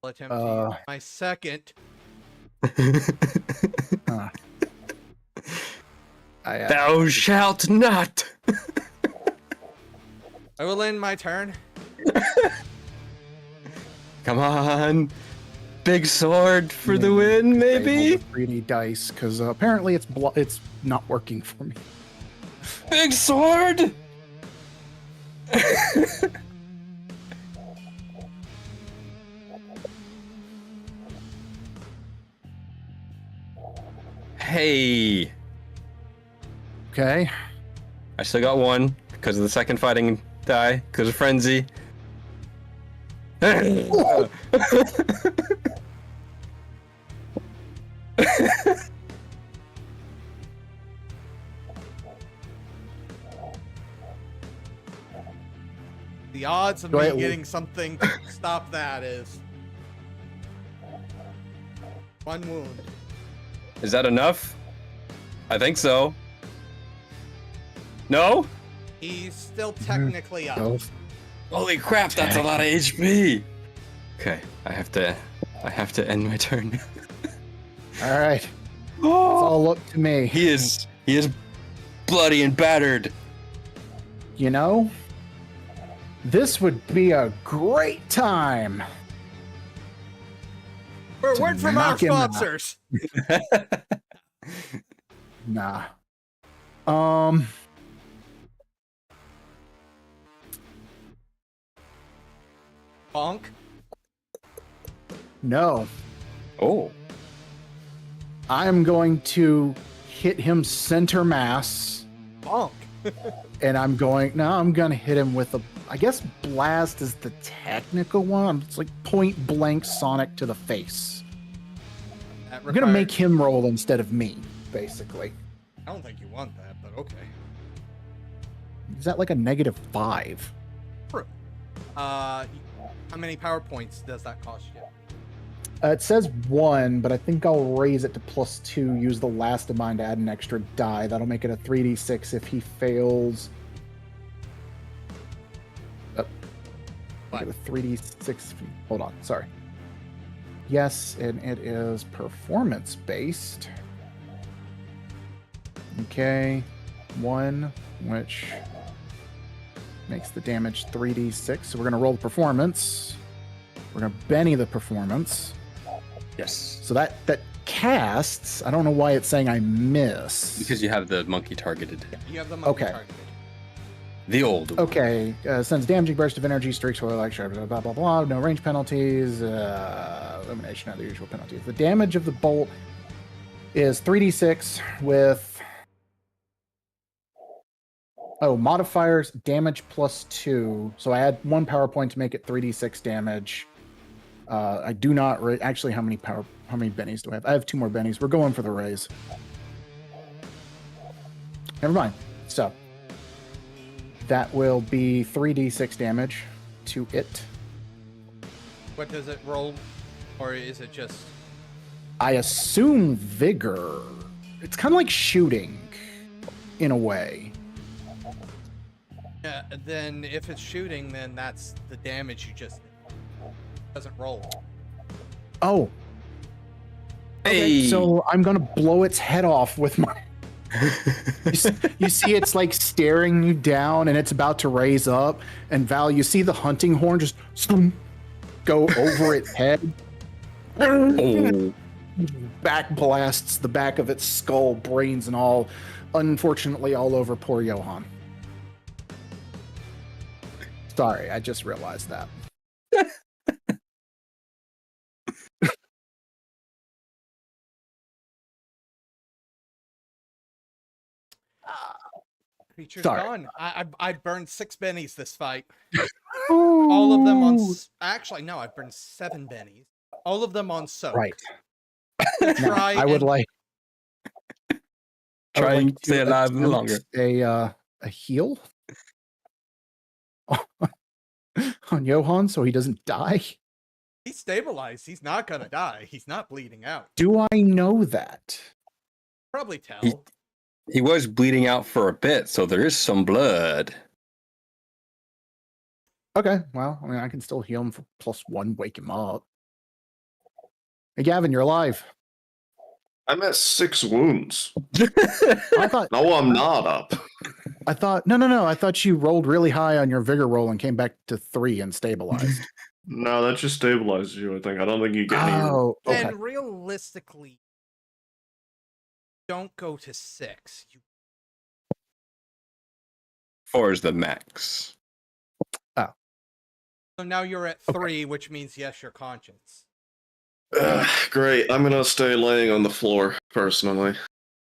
I'll attempt to use my second. Thou shalt not. I will end my turn. Come on. Big sword for the win, maybe? 3D dice, because apparently it's not working for me. Big sword! Hey. Okay. I still got 1 because of the second fighting die, because of frenzy. The odds of Go me ahead. getting something to stop that is 1 wound. Is that enough? I think so. No? He's still technically up. Oh, Holy crap, that's a lot of HP. Okay, I have to end my turn. all right. It's Oh, all up to me. he is bloody and battered. You know, this would be a great time. For a To word from our knock him out. sponsors. Nah. Um, Bonk. no. Oh. I am going to hit him center mass, Bonk. and I'm going to hit him with I guess blast is the technical one. It's like point blank sonic to the face. That I'm going to make him roll instead of me, basically. I don't think you want that, but okay. Is that like a -5? True. How many power points does that cost you? It says 1, but I think I'll raise it to +2. Use the last of mine to add an extra die. That'll make it a 3d6 if he fails. Make it a 3d6. Hold on, sorry. Yes, and it is performance based. Okay, 1, which makes the damage 3d6. So we're gonna roll the performance. We're gonna Benny the performance. Yes. So that casts. I don't know why it's saying I miss. Because you have the monkey targeted. You have the monkey Okay. targeted. The old one. Okay, sends damaging burst of energy, streaks while like sharp, blah blah blah. No range penalties. Elimination of the usual penalties. The damage of the bolt is 3d6 with modifiers damage +2. So I add 1 power point to make it 3d6 damage. I do not actually. How many bennies do I have? I have 2 more bennies. We're going for the raise. Never mind. So that will be 3d6 damage to it. What does it roll? Or is it just... I assume vigor. It's kind of like shooting, in a way. Yeah, then if it's shooting, then that's the damage you just... doesn't roll. Oh. Okay, Hey. so I'm gonna blow its head off with my... you see it's like staring you down and it's about to raise up, and Val, you see the hunting horn just go over its head. Oh. Back blasts the back of its skull, brains and all, unfortunately all over poor Johann. Sorry, I just realized that. Creature's Sorry. gone. I burned 6 bennies this fight. All of them on... Actually, no, I burned 7 bennies. All of them on soak. Right. To Now, try I would and- like... Try and to stay alive attempt longer. A heal on Johann so he doesn't die. He's stabilized. He's not gonna die. He's not bleeding out. Do I know that? Probably tell. He was bleeding out for a bit, so there is some blood. Okay, well, I mean, I can still heal him for +1, wake him up. Hey, Gavin, you're alive. I'm at 6 wounds. I thought, No, I'm not up. no. I thought you rolled really high on your vigor roll and came back to 3 and stabilized. No, that just stabilizes you, I think. I don't think you get any. Oh, okay. And realistically, don't go to 6. 4 is the max. So now you're at 3, which means yes, you're conscious. Great. I'm gonna stay laying on the floor, personally.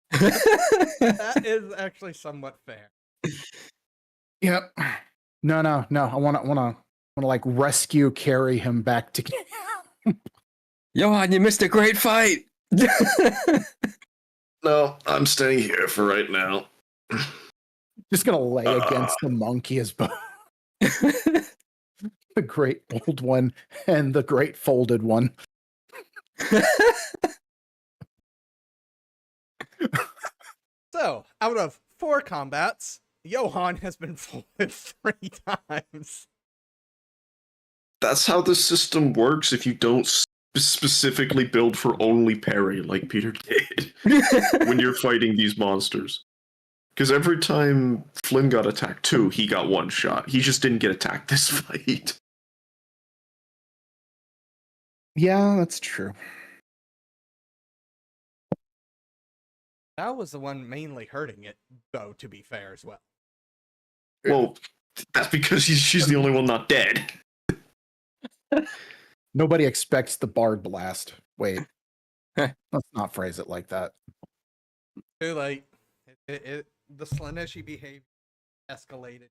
That is actually somewhat fair. Yep. No. I wanna like rescue carry him back to. Johann, you missed a great fight. No, I'm staying here for right now. Just gonna lay against the monkey as both. The great old one and the great folded one. So, out of 4 combats, Johann has been folded 3 times. That's how the system works if you don't specifically build for only parry like Peter did when you're fighting these monsters. Because every time Flynn got attacked too, he got 1 shot. He just didn't get attacked this fight. Yeah, that's true. That was the one mainly hurting it, though, to be fair as well. Well, that's because she's the only one not dead. Nobody expects the bard blast. Wait. Let's not phrase it like that. Too late. The Slaneshi behavior escalated.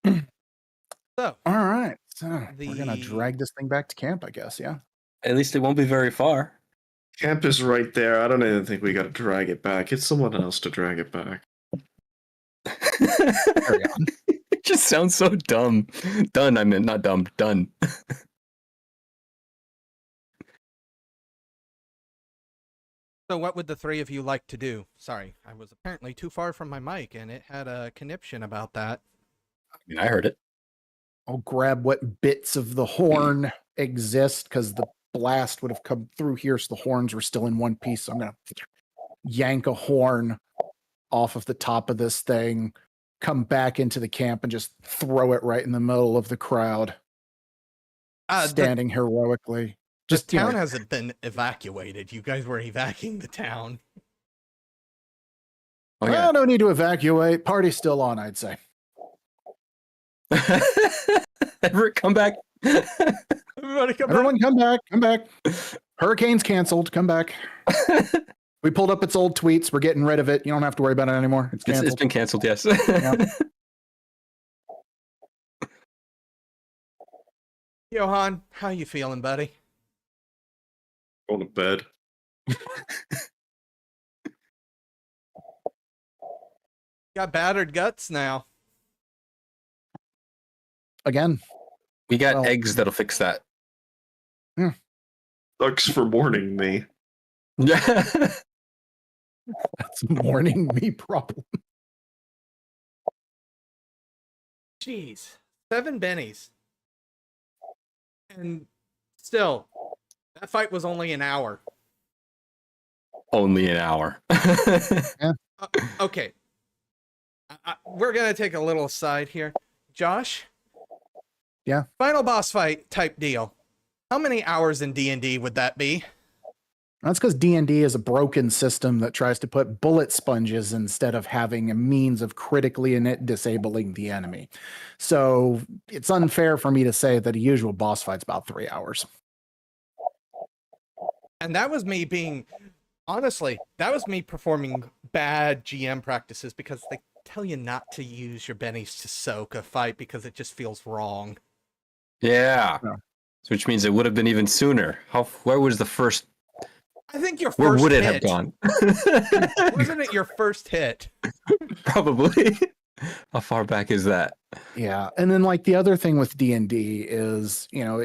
So, All right. So we're going to The- drag this thing back to camp, I guess. Yeah. At least it won't be very far. Camp is right there. I don't even think we got to drag it back. It's someone else to drag it back. Carry on. It just sounds so dumb. Done, I meant not dumb. Done. So what would the three of you like to do? Sorry, I was apparently too far from my mic, and it had a conniption about that. I mean, I heard it. I'll grab what bits of the horn exist because the blast would have come through here, so the horns were still in one piece. So I'm going to yank a horn off of the top of this thing, come back into the camp, and just throw it right in the middle of the crowd, standing heroically. Just Just, you town know, hasn't been evacuated. You guys were evacuating the town. Oh, well, yeah. no need to evacuate. Party's still on, I'd say. Everett, come back. Everybody come Everyone come back. Come back. Hurricane's canceled. Come back. We pulled up its old tweets. We're getting rid of it. You don't have to worry about it anymore. It's It's canceled. been canceled, yes. Johan, how you feeling, buddy? Going to bed. Got battered guts now. Again. We got Well- eggs that'll fix that. Sucks for mourning me. Yeah. That's a morning me problem. Jeez. 7 bennies. And still, that fight was only an hour. Only an hour. Okay. We're going to take a little aside here. Josh? Yeah? Final boss fight type deal. How many hours in D&D would that be? That's because D&D is a broken system that tries to put bullet sponges instead of having a means of critically disabling the enemy. So it's unfair for me to say that a usual boss fight's about 3 hours. And that was me being... Honestly, that was me performing bad GM practices because they tell you not to use your bennies to soak a fight because it just feels wrong. Yeah. Yeah. So which means it would have been even sooner. Where was the first? I think your Where first would it hit, have gone? wasn't it your first hit? Probably. How far back is that? Yeah, and then like the other thing with D&D is, you know,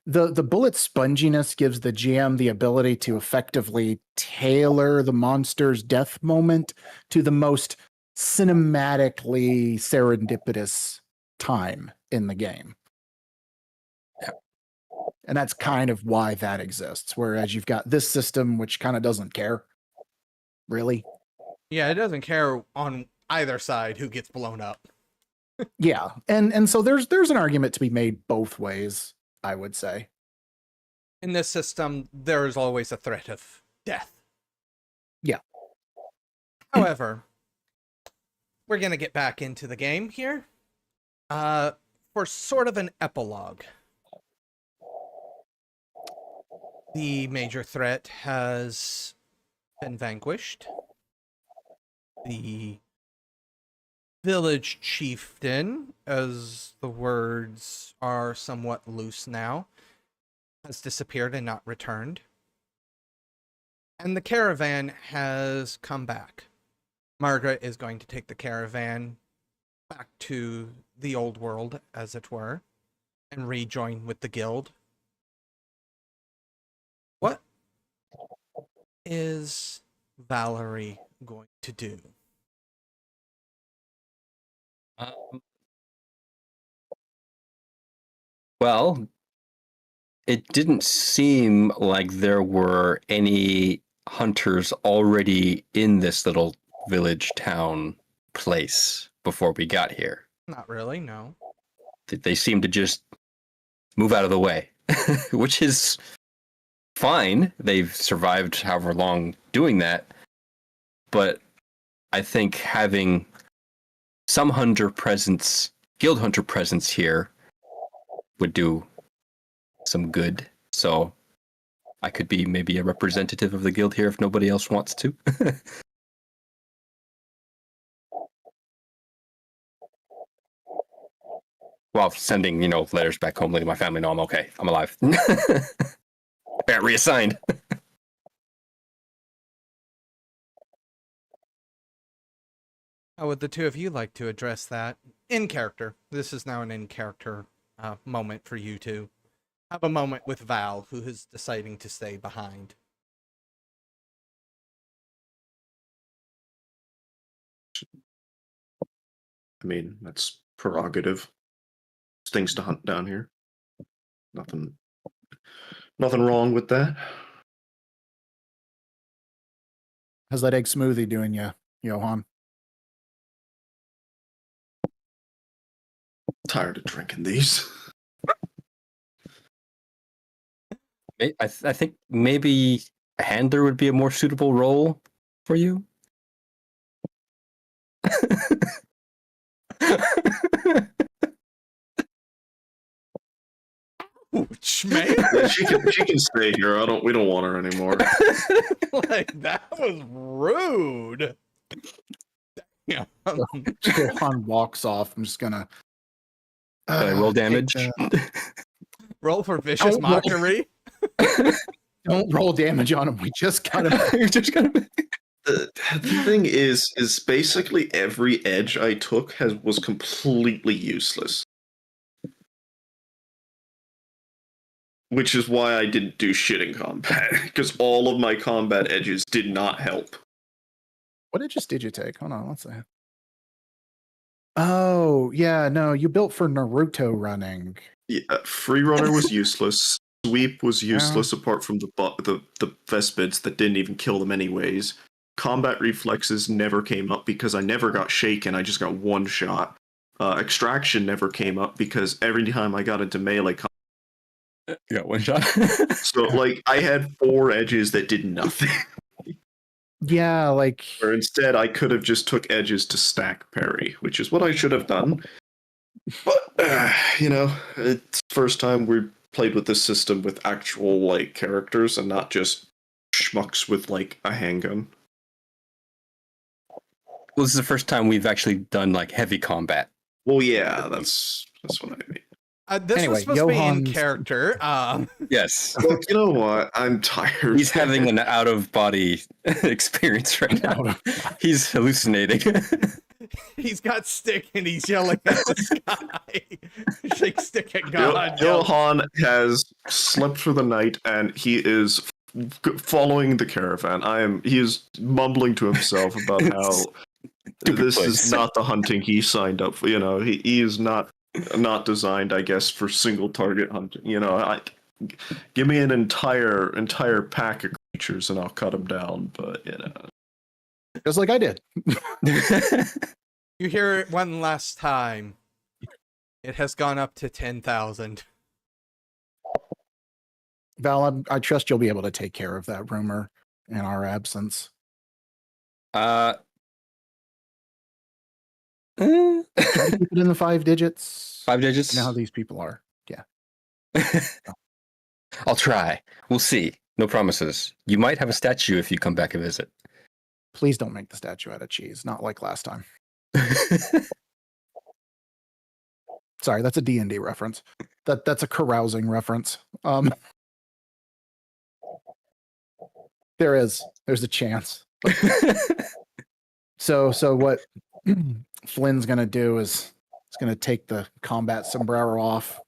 the bullet sponginess gives the GM the ability to effectively tailor the monster's death moment to the most cinematically serendipitous time in the game. Yeah. And that's kind of why that exists. Whereas you've got this system, which kind of doesn't care, really. Yeah, it doesn't care on either side who gets blown up. Yeah, and so there's an argument to be made both ways, I would say. In this system, there is always a threat of death. Yeah. However, we're going to get back into the game here for sort of an epilogue. The major threat has been vanquished. The village chieftain, as the words are somewhat loose now, has disappeared and not returned. And the caravan has come back. Margaret is going to take the caravan back to the old world, as it were, and rejoin with the guild. What is Valerie going to do? Well, it didn't seem like there were any hunters already in this little village town place before we got here. Not really, no. They seemed to just move out of the way, which is fine. They've survived however long doing that. But I think having some guild hunter presence here would do some good. So I could be maybe a representative of the guild here if nobody else wants to. While sending, letters back home letting my family know I'm okay. I'm alive. I got reassigned. How would the two of you like to address that in character? This is now an in character moment for you two. Have a moment with Val, who is deciding to stay behind. I mean, that's prerogative. There's things to hunt down here. Nothing wrong with that. How's that egg smoothie doing you, Johan? Tired of drinking these. I think maybe a handler would be a more suitable role for you. Ouch, man! Yeah, she can stay here. We don't want her anymore. Like, that was rude. Yeah. Johan walks off. I'm just gonna Can I roll damage? Roll for vicious mockery. Don't roll damage on him. We just got him. The thing is basically every edge I took was completely useless. Which is why I didn't do shit in combat, because all of my combat edges did not help. What edges did you take? Hold on, let's see. Oh, yeah, no, you built for Naruto running. Yeah, free runner was useless. Sweep was useless apart from the Vespids that didn't even kill them anyways. Combat reflexes never came up because I never got shaken. I just got one shot. Extraction never came up because every time I got into melee You got one shot. so like I had 4 edges that did nothing. Yeah, like Or instead I could have just took edges to stack parry, which is what I should have done. But it's the first time we played with this system with actual like characters and not just schmucks with like a handgun. Well, this is the first time we've actually done like heavy combat. Well, yeah, that's what I mean. This Anyway, was supposed to be in Johan's- character. Yes. Well, you know what? I'm tired. He's having an out-of-body experience right now. He's hallucinating. He's got stick and he's yelling at the sky. Shake stick at God. yell. Johan has slept for the night and he is following the caravan. He is mumbling to himself about how this is not the hunting he signed up for. He is not designed, I guess, for single target hunting. Give me an entire pack of creatures and I'll cut them down. But just like I did. You hear it one last time. It has gone up to 10,000. Val, I trust you'll be able to take care of that rumor in our absence. Uh, Try to keep it in the 5 digits. 5 digits? You know how these people are. Yeah. I'll try. We'll see. No promises. You might have a statue if you come back and visit. Please don't make the statue out of cheese. Not like last time. Sorry, that's a D&D reference. That's a carousing reference. There's a chance. So what Flynn's gonna do is he's gonna take the combat sombrero off,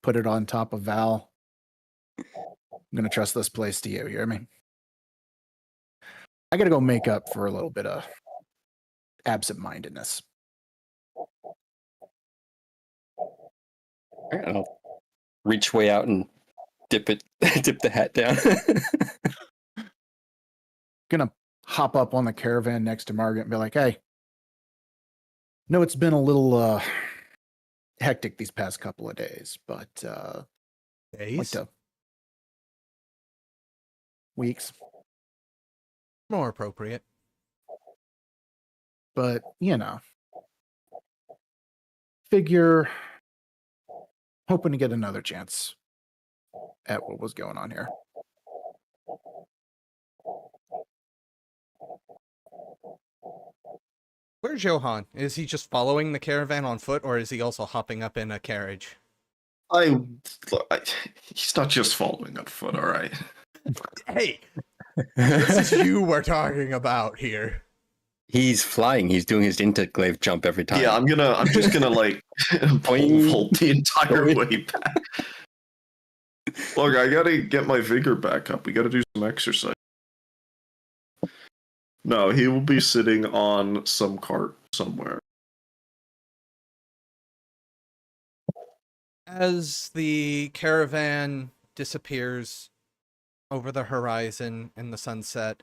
put it on top of Val. I'm gonna trust this place to you. You hear me? I gotta go make up for a little bit of absent-mindedness. I'll reach way out and dip the hat down. Gonna hop up on the caravan next to Margaret and be like, hey, no, it's been a little hectic these past couple of days, but I'd like Days? to weeks. More appropriate. But, figure hoping to get another chance at what was going on here. Where's Johan? Is he just following the caravan on foot, or is he also hopping up in a carriage? He's not just following on foot, all right. Hey, this is you we're talking about here. He's flying. He's doing his interglaive jump every time. Yeah, I'm just gonna like pole vault the entire way back. Look, I gotta get my vigor back up. We gotta do some exercise. No, he will be sitting on some cart somewhere. As the caravan disappears over the horizon in the sunset,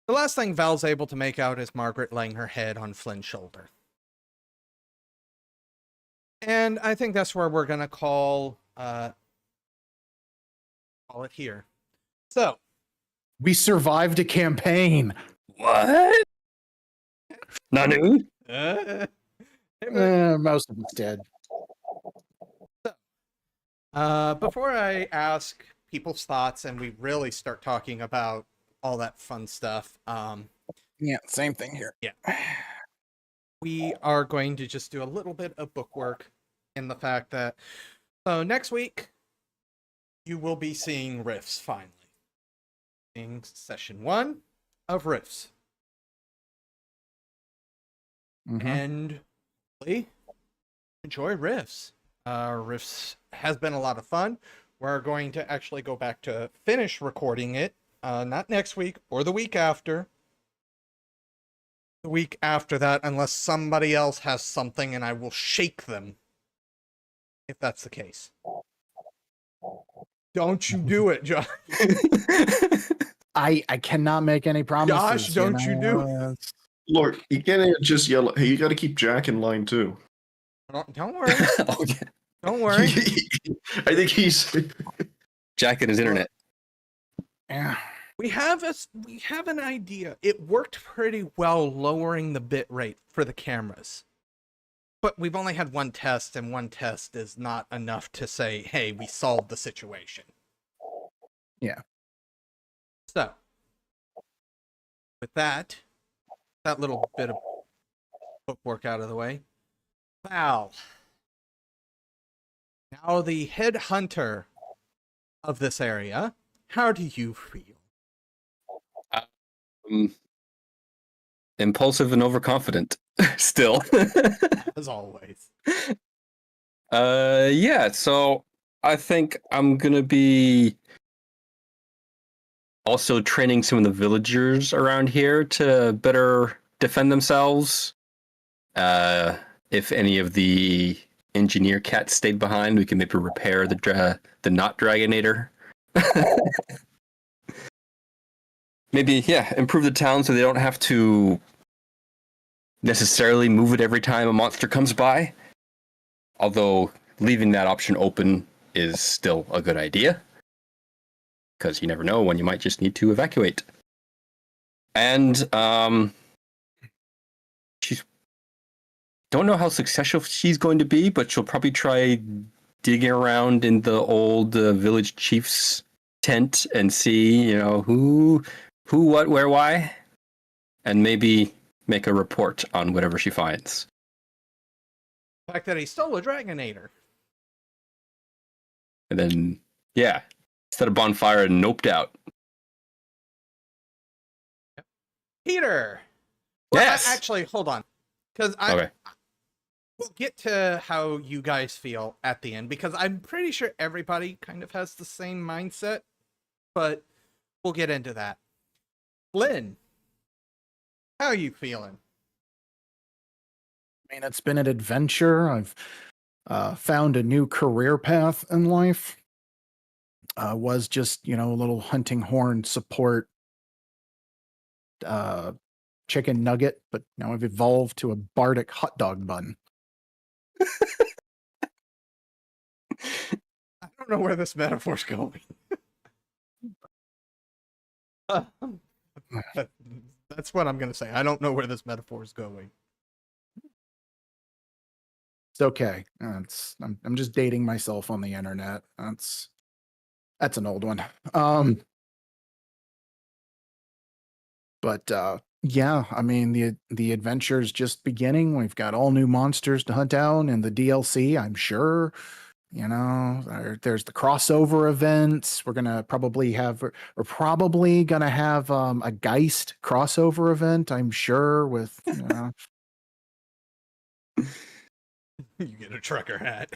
the last thing Val's able to make out is Margaret laying her head on Flynn's shoulder. And I think that's where we're going to call it here. So, We survived a campaign. What? Nanu? Most of us did. Before I ask people's thoughts and we really start talking about all that fun stuff, Yeah, same thing here. yeah, we are going to just do a little bit of bookwork in the fact that so next week you will be seeing Riffs finally. Seeing session 1 of Riffs. Mhm. And hopefully enjoy Riffs. Riffs has been a lot of fun. We're going to actually go back to finish recording it, not next week or the week after. The week after that, unless somebody else has something and I will shake them. If that's the case. Don't you do it, Josh. I cannot make any promises. Josh, don't you do it. Look, you can't just yell. Hey, you got to keep Jack in line too. Don't worry. Oh, yeah. Don't worry. I think he's Jack and his internet. Yeah. We have an idea. It worked pretty well lowering the bit rate for the cameras. But we've only had one test, and one test is not enough to say, hey, we solved the situation. Yeah. So, with that little bit of bookwork out of the way, Val, now the head hunter of this area, how do you feel? Impulsive and overconfident. Still. As always. Yeah, so I think I'm gonna be also training some of the villagers around here to better defend themselves. If any of the engineer cats stayed behind, we can maybe repair the not Dragonator. Maybe, yeah, improve the town so they don't have to necessarily move it every time a monster comes by. Although leaving that option open is still a good idea. Because you never know when you might just need to evacuate. And she's don't know how successful she's going to be, but she'll probably try digging around in the old village chief's tent and see, who, what, where, why, and maybe make a report on whatever she finds. The fact that he stole a Dragonator. And then, yeah, set a bonfire and noped out. Peter! Well, Yes! actually, hold on. Because we'll get to how you guys feel at the end, because I'm pretty sure everybody kind of has the same mindset, but we'll get into that. Flynn, how are you feeling? I mean, it's been an adventure. I've found a new career path in life. Was just, a little hunting horn support chicken nugget, but now I've evolved to a bardic hot dog bun. I don't know where this metaphor's going. That's what I'm gonna say. I don't know where this metaphor is going. It's okay. I'm just dating myself on the internet. That's an old one. But yeah, I mean the adventure's just beginning. We've got all new monsters to hunt down in the DLC, I'm sure. You know, there's the crossover events. We're probably gonna have a Geist crossover event, I'm sure, with You get a trucker hat.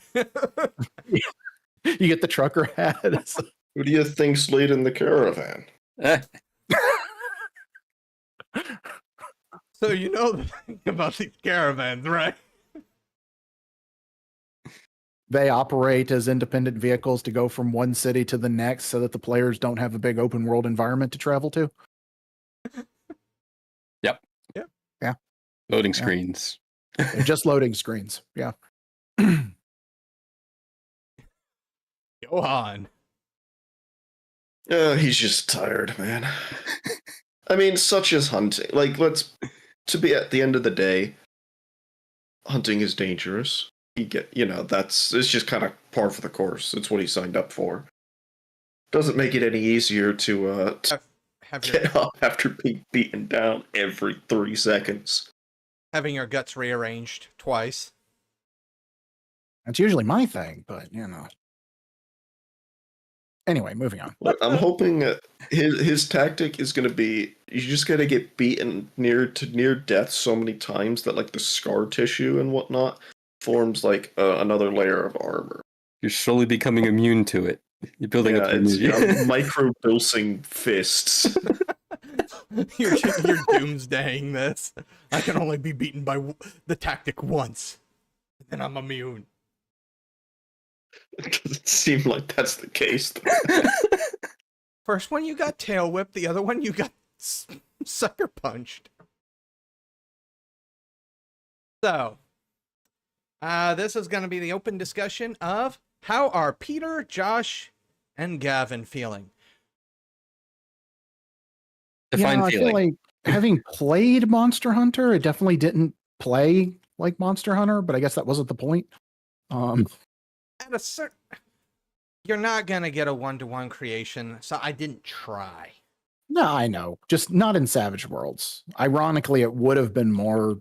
you get the trucker hat. Who do you think's leading the caravan? So you know the thing about these caravans, right? They operate as independent vehicles to go from one city to the next so that the players don't have a big open world environment to travel to. Yep. Yep. Yeah. Loading screens. They're just loading screens. Yeah. Johan. He's just tired, man. I mean, such as hunting. Like, to be at the end of the day, hunting is dangerous. It's just kind of par for the course. It's what he signed up for. Doesn't make it any easier to get up after being beaten down every 3 seconds. Having your guts rearranged twice. That's usually my thing, but Anyway, moving on. I'm hoping his tactic is going to be you just got to get beaten near death so many times that like the scar tissue and whatnot forms like another layer of armor. You're slowly becoming immune to it. You're building up immunity. Micro-dosing fists. You're doomsdaying this. I can only be beaten by the tactic once, and I'm immune. It doesn't seem like that's the case. First one you got tail whipped, the other one you got sucker punched. So, this is going to be the open discussion of how are Peter, Josh, and Gavin feeling? Define I feeling. feel like having played Monster Hunter, it definitely didn't play like Monster Hunter, but I guess that wasn't the point. At a certain, you're not gonna get a 1-to-1 creation, so I didn't try. No, I know, just not in Savage Worlds. Ironically, it would have been more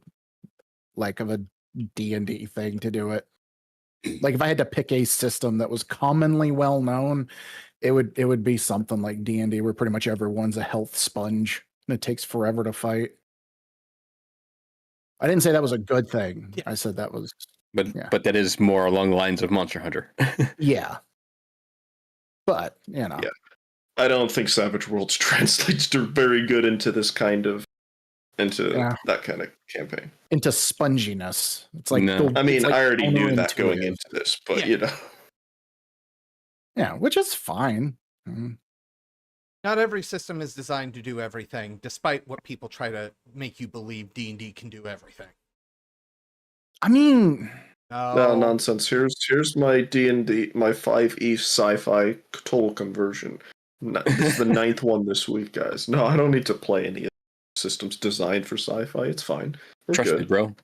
like of a D&D thing to do it. Like if I had to pick a system that was commonly well known, it would be something like D&D, where pretty much everyone's a health sponge and it takes forever to fight. I didn't say that was a good thing. Yeah. I said that was, but that is more along the lines of Monster Hunter. Yeah, but Yeah, I don't think Savage Worlds translates to very good into this kind of that kind of campaign. Into sponginess. It's like no. I mean, like I already knew that going into this, but Yeah, which is fine. Not every system is designed to do everything, despite what people try to make you believe D&D can do everything. I mean, no nonsense. Here's my D&D, my 5e sci-fi total conversion. This is the 9th one this week, guys. No, I don't need to play any systems designed for sci-fi. It's fine. We're Trust good. me, bro.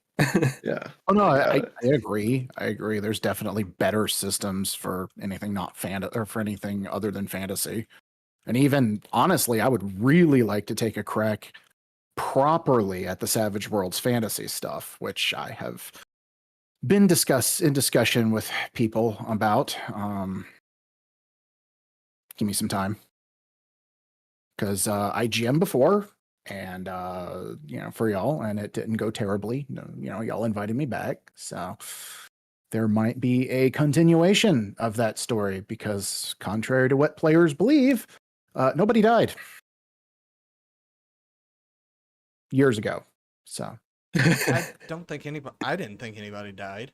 Yeah. Oh no, I agree. I agree. There's definitely better systems for anything not or for anything other than fantasy. And even honestly, I would really like to take a crack properly at the Savage Worlds fantasy stuff, which I have been in discussion with people about. Give me some time, because I GM'd before, and for y'all, and it didn't go terribly. Y'all invited me back, so there might be a continuation of that story, because contrary to what players believe, nobody died years ago. So I didn't think anybody died.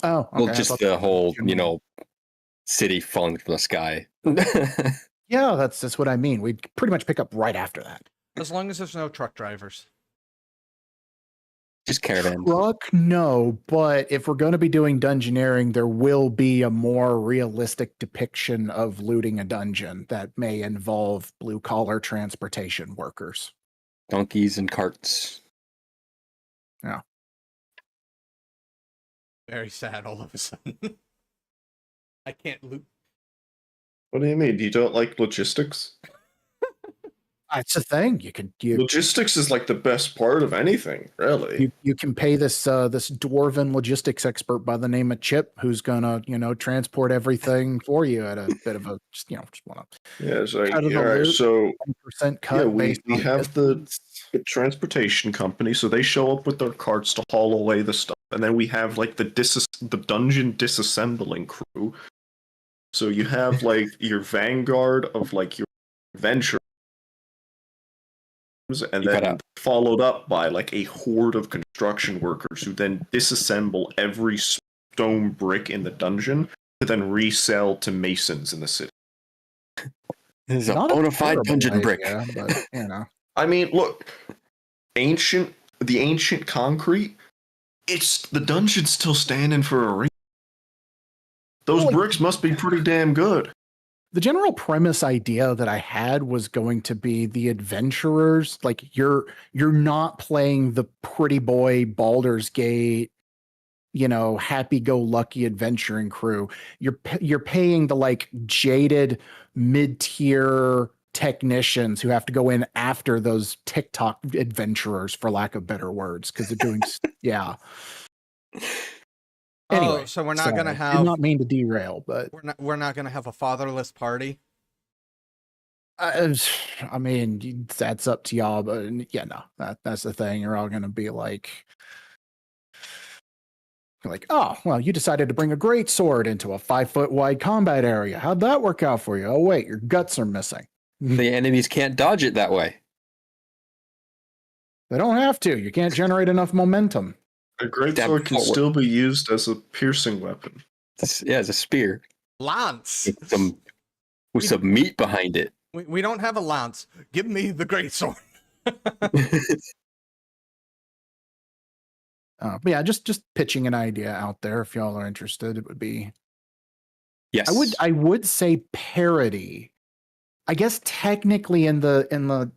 oh, okay. Well, just the whole city falling from the sky. Yeah, that's what I mean. We pretty much pick up right after that. As long as there's no truck drivers. Just caravan. Truck, no, but if we're going to be doing dungeoneering, there will be a more realistic depiction of looting a dungeon that may involve blue collar transportation workers. Donkeys and carts. Yeah. Very sad all of a sudden. I can't loot. What do you mean? You don't like logistics? It's a thing. Logistics is like the best part of anything, really. You can pay this this dwarven logistics expert by the name of Chip, who's gonna transport everything for you at a bit of a just want to Yeah, it's like, cut of the all right, loot, so 1% cut yeah, we based on have the distance. transportation company, so they show up with their carts to haul away the stuff, and then we have like the dungeon disassembling crew. So you have like your vanguard of like your adventure, and You cut then out. followed up by like a horde of construction workers who then disassemble every stone brick in the dungeon to then resell to masons in the city. This is a Not bona fide terrible dungeon brick. idea, but I mean, look, the ancient concrete, it's the dungeon's still standing for a reason. Those Well, bricks must be pretty damn good. the general premise idea that I had was going to be the adventurers. Like you're not playing the pretty boy Baldur's Gate, happy-go-lucky adventuring crew. You're paying the like jaded mid-tier technicians who have to go in after those TikTok adventurers, for lack of better words, because they're doing yeah. Anyway, So we're not gonna did have. not mean to derail, but We're not gonna have a fatherless party. I mean, that's up to y'all, but yeah, no, that's the thing. You're all gonna be like, oh, well, you decided to bring a great sword into a 5-foot wide combat area. How'd that work out for you? Oh, wait, your guts are missing. The enemies can't dodge it that way. They don't have to. You can't generate enough momentum. A great Stab sword can forward. still be used as a piercing weapon. Yeah, it's a spear. Lance. With some meat behind it. We don't have a lance. Give me the great sword. But yeah, just pitching an idea out there. If y'all are interested, it would be. Yes. I would say parody. I guess technically in the.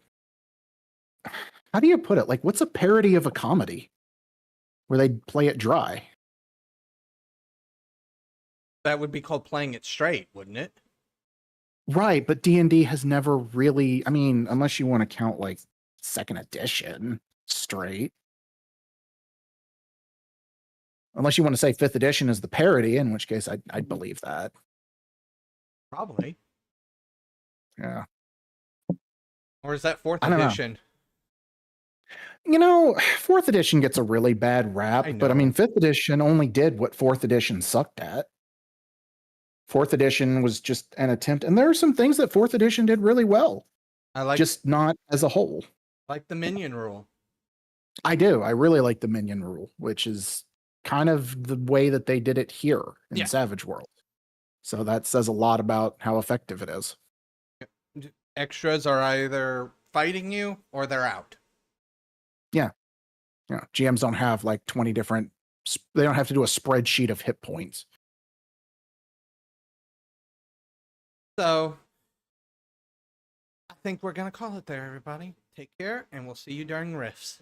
How do you put it? Like, what's a parody of a comedy? Where they play it dry. That would be called playing it straight, wouldn't it? Right, but D&D has never really, I mean, unless you want to count like 2nd edition straight. Unless you want to say 5th edition is the parody, in which case I'd believe that. Probably. Yeah. Or is that 4th I don't know. edition? 4th edition gets a really bad rap, but I mean, 5th edition only did what 4th edition sucked at. 4th edition was just an attempt, and there are some things that 4th edition did really well. I like just not as a whole. Like the minion rule. I do. I really like the minion rule, which is kind of the way that they did it here in Savage World. So that says a lot about how effective it is. Extras are either fighting you or they're out. Yeah. GMs don't have like 20 different, they don't have to do a spreadsheet of hit points. So, I think we're going to call it there, everybody. Take care, and we'll see you during Rifts.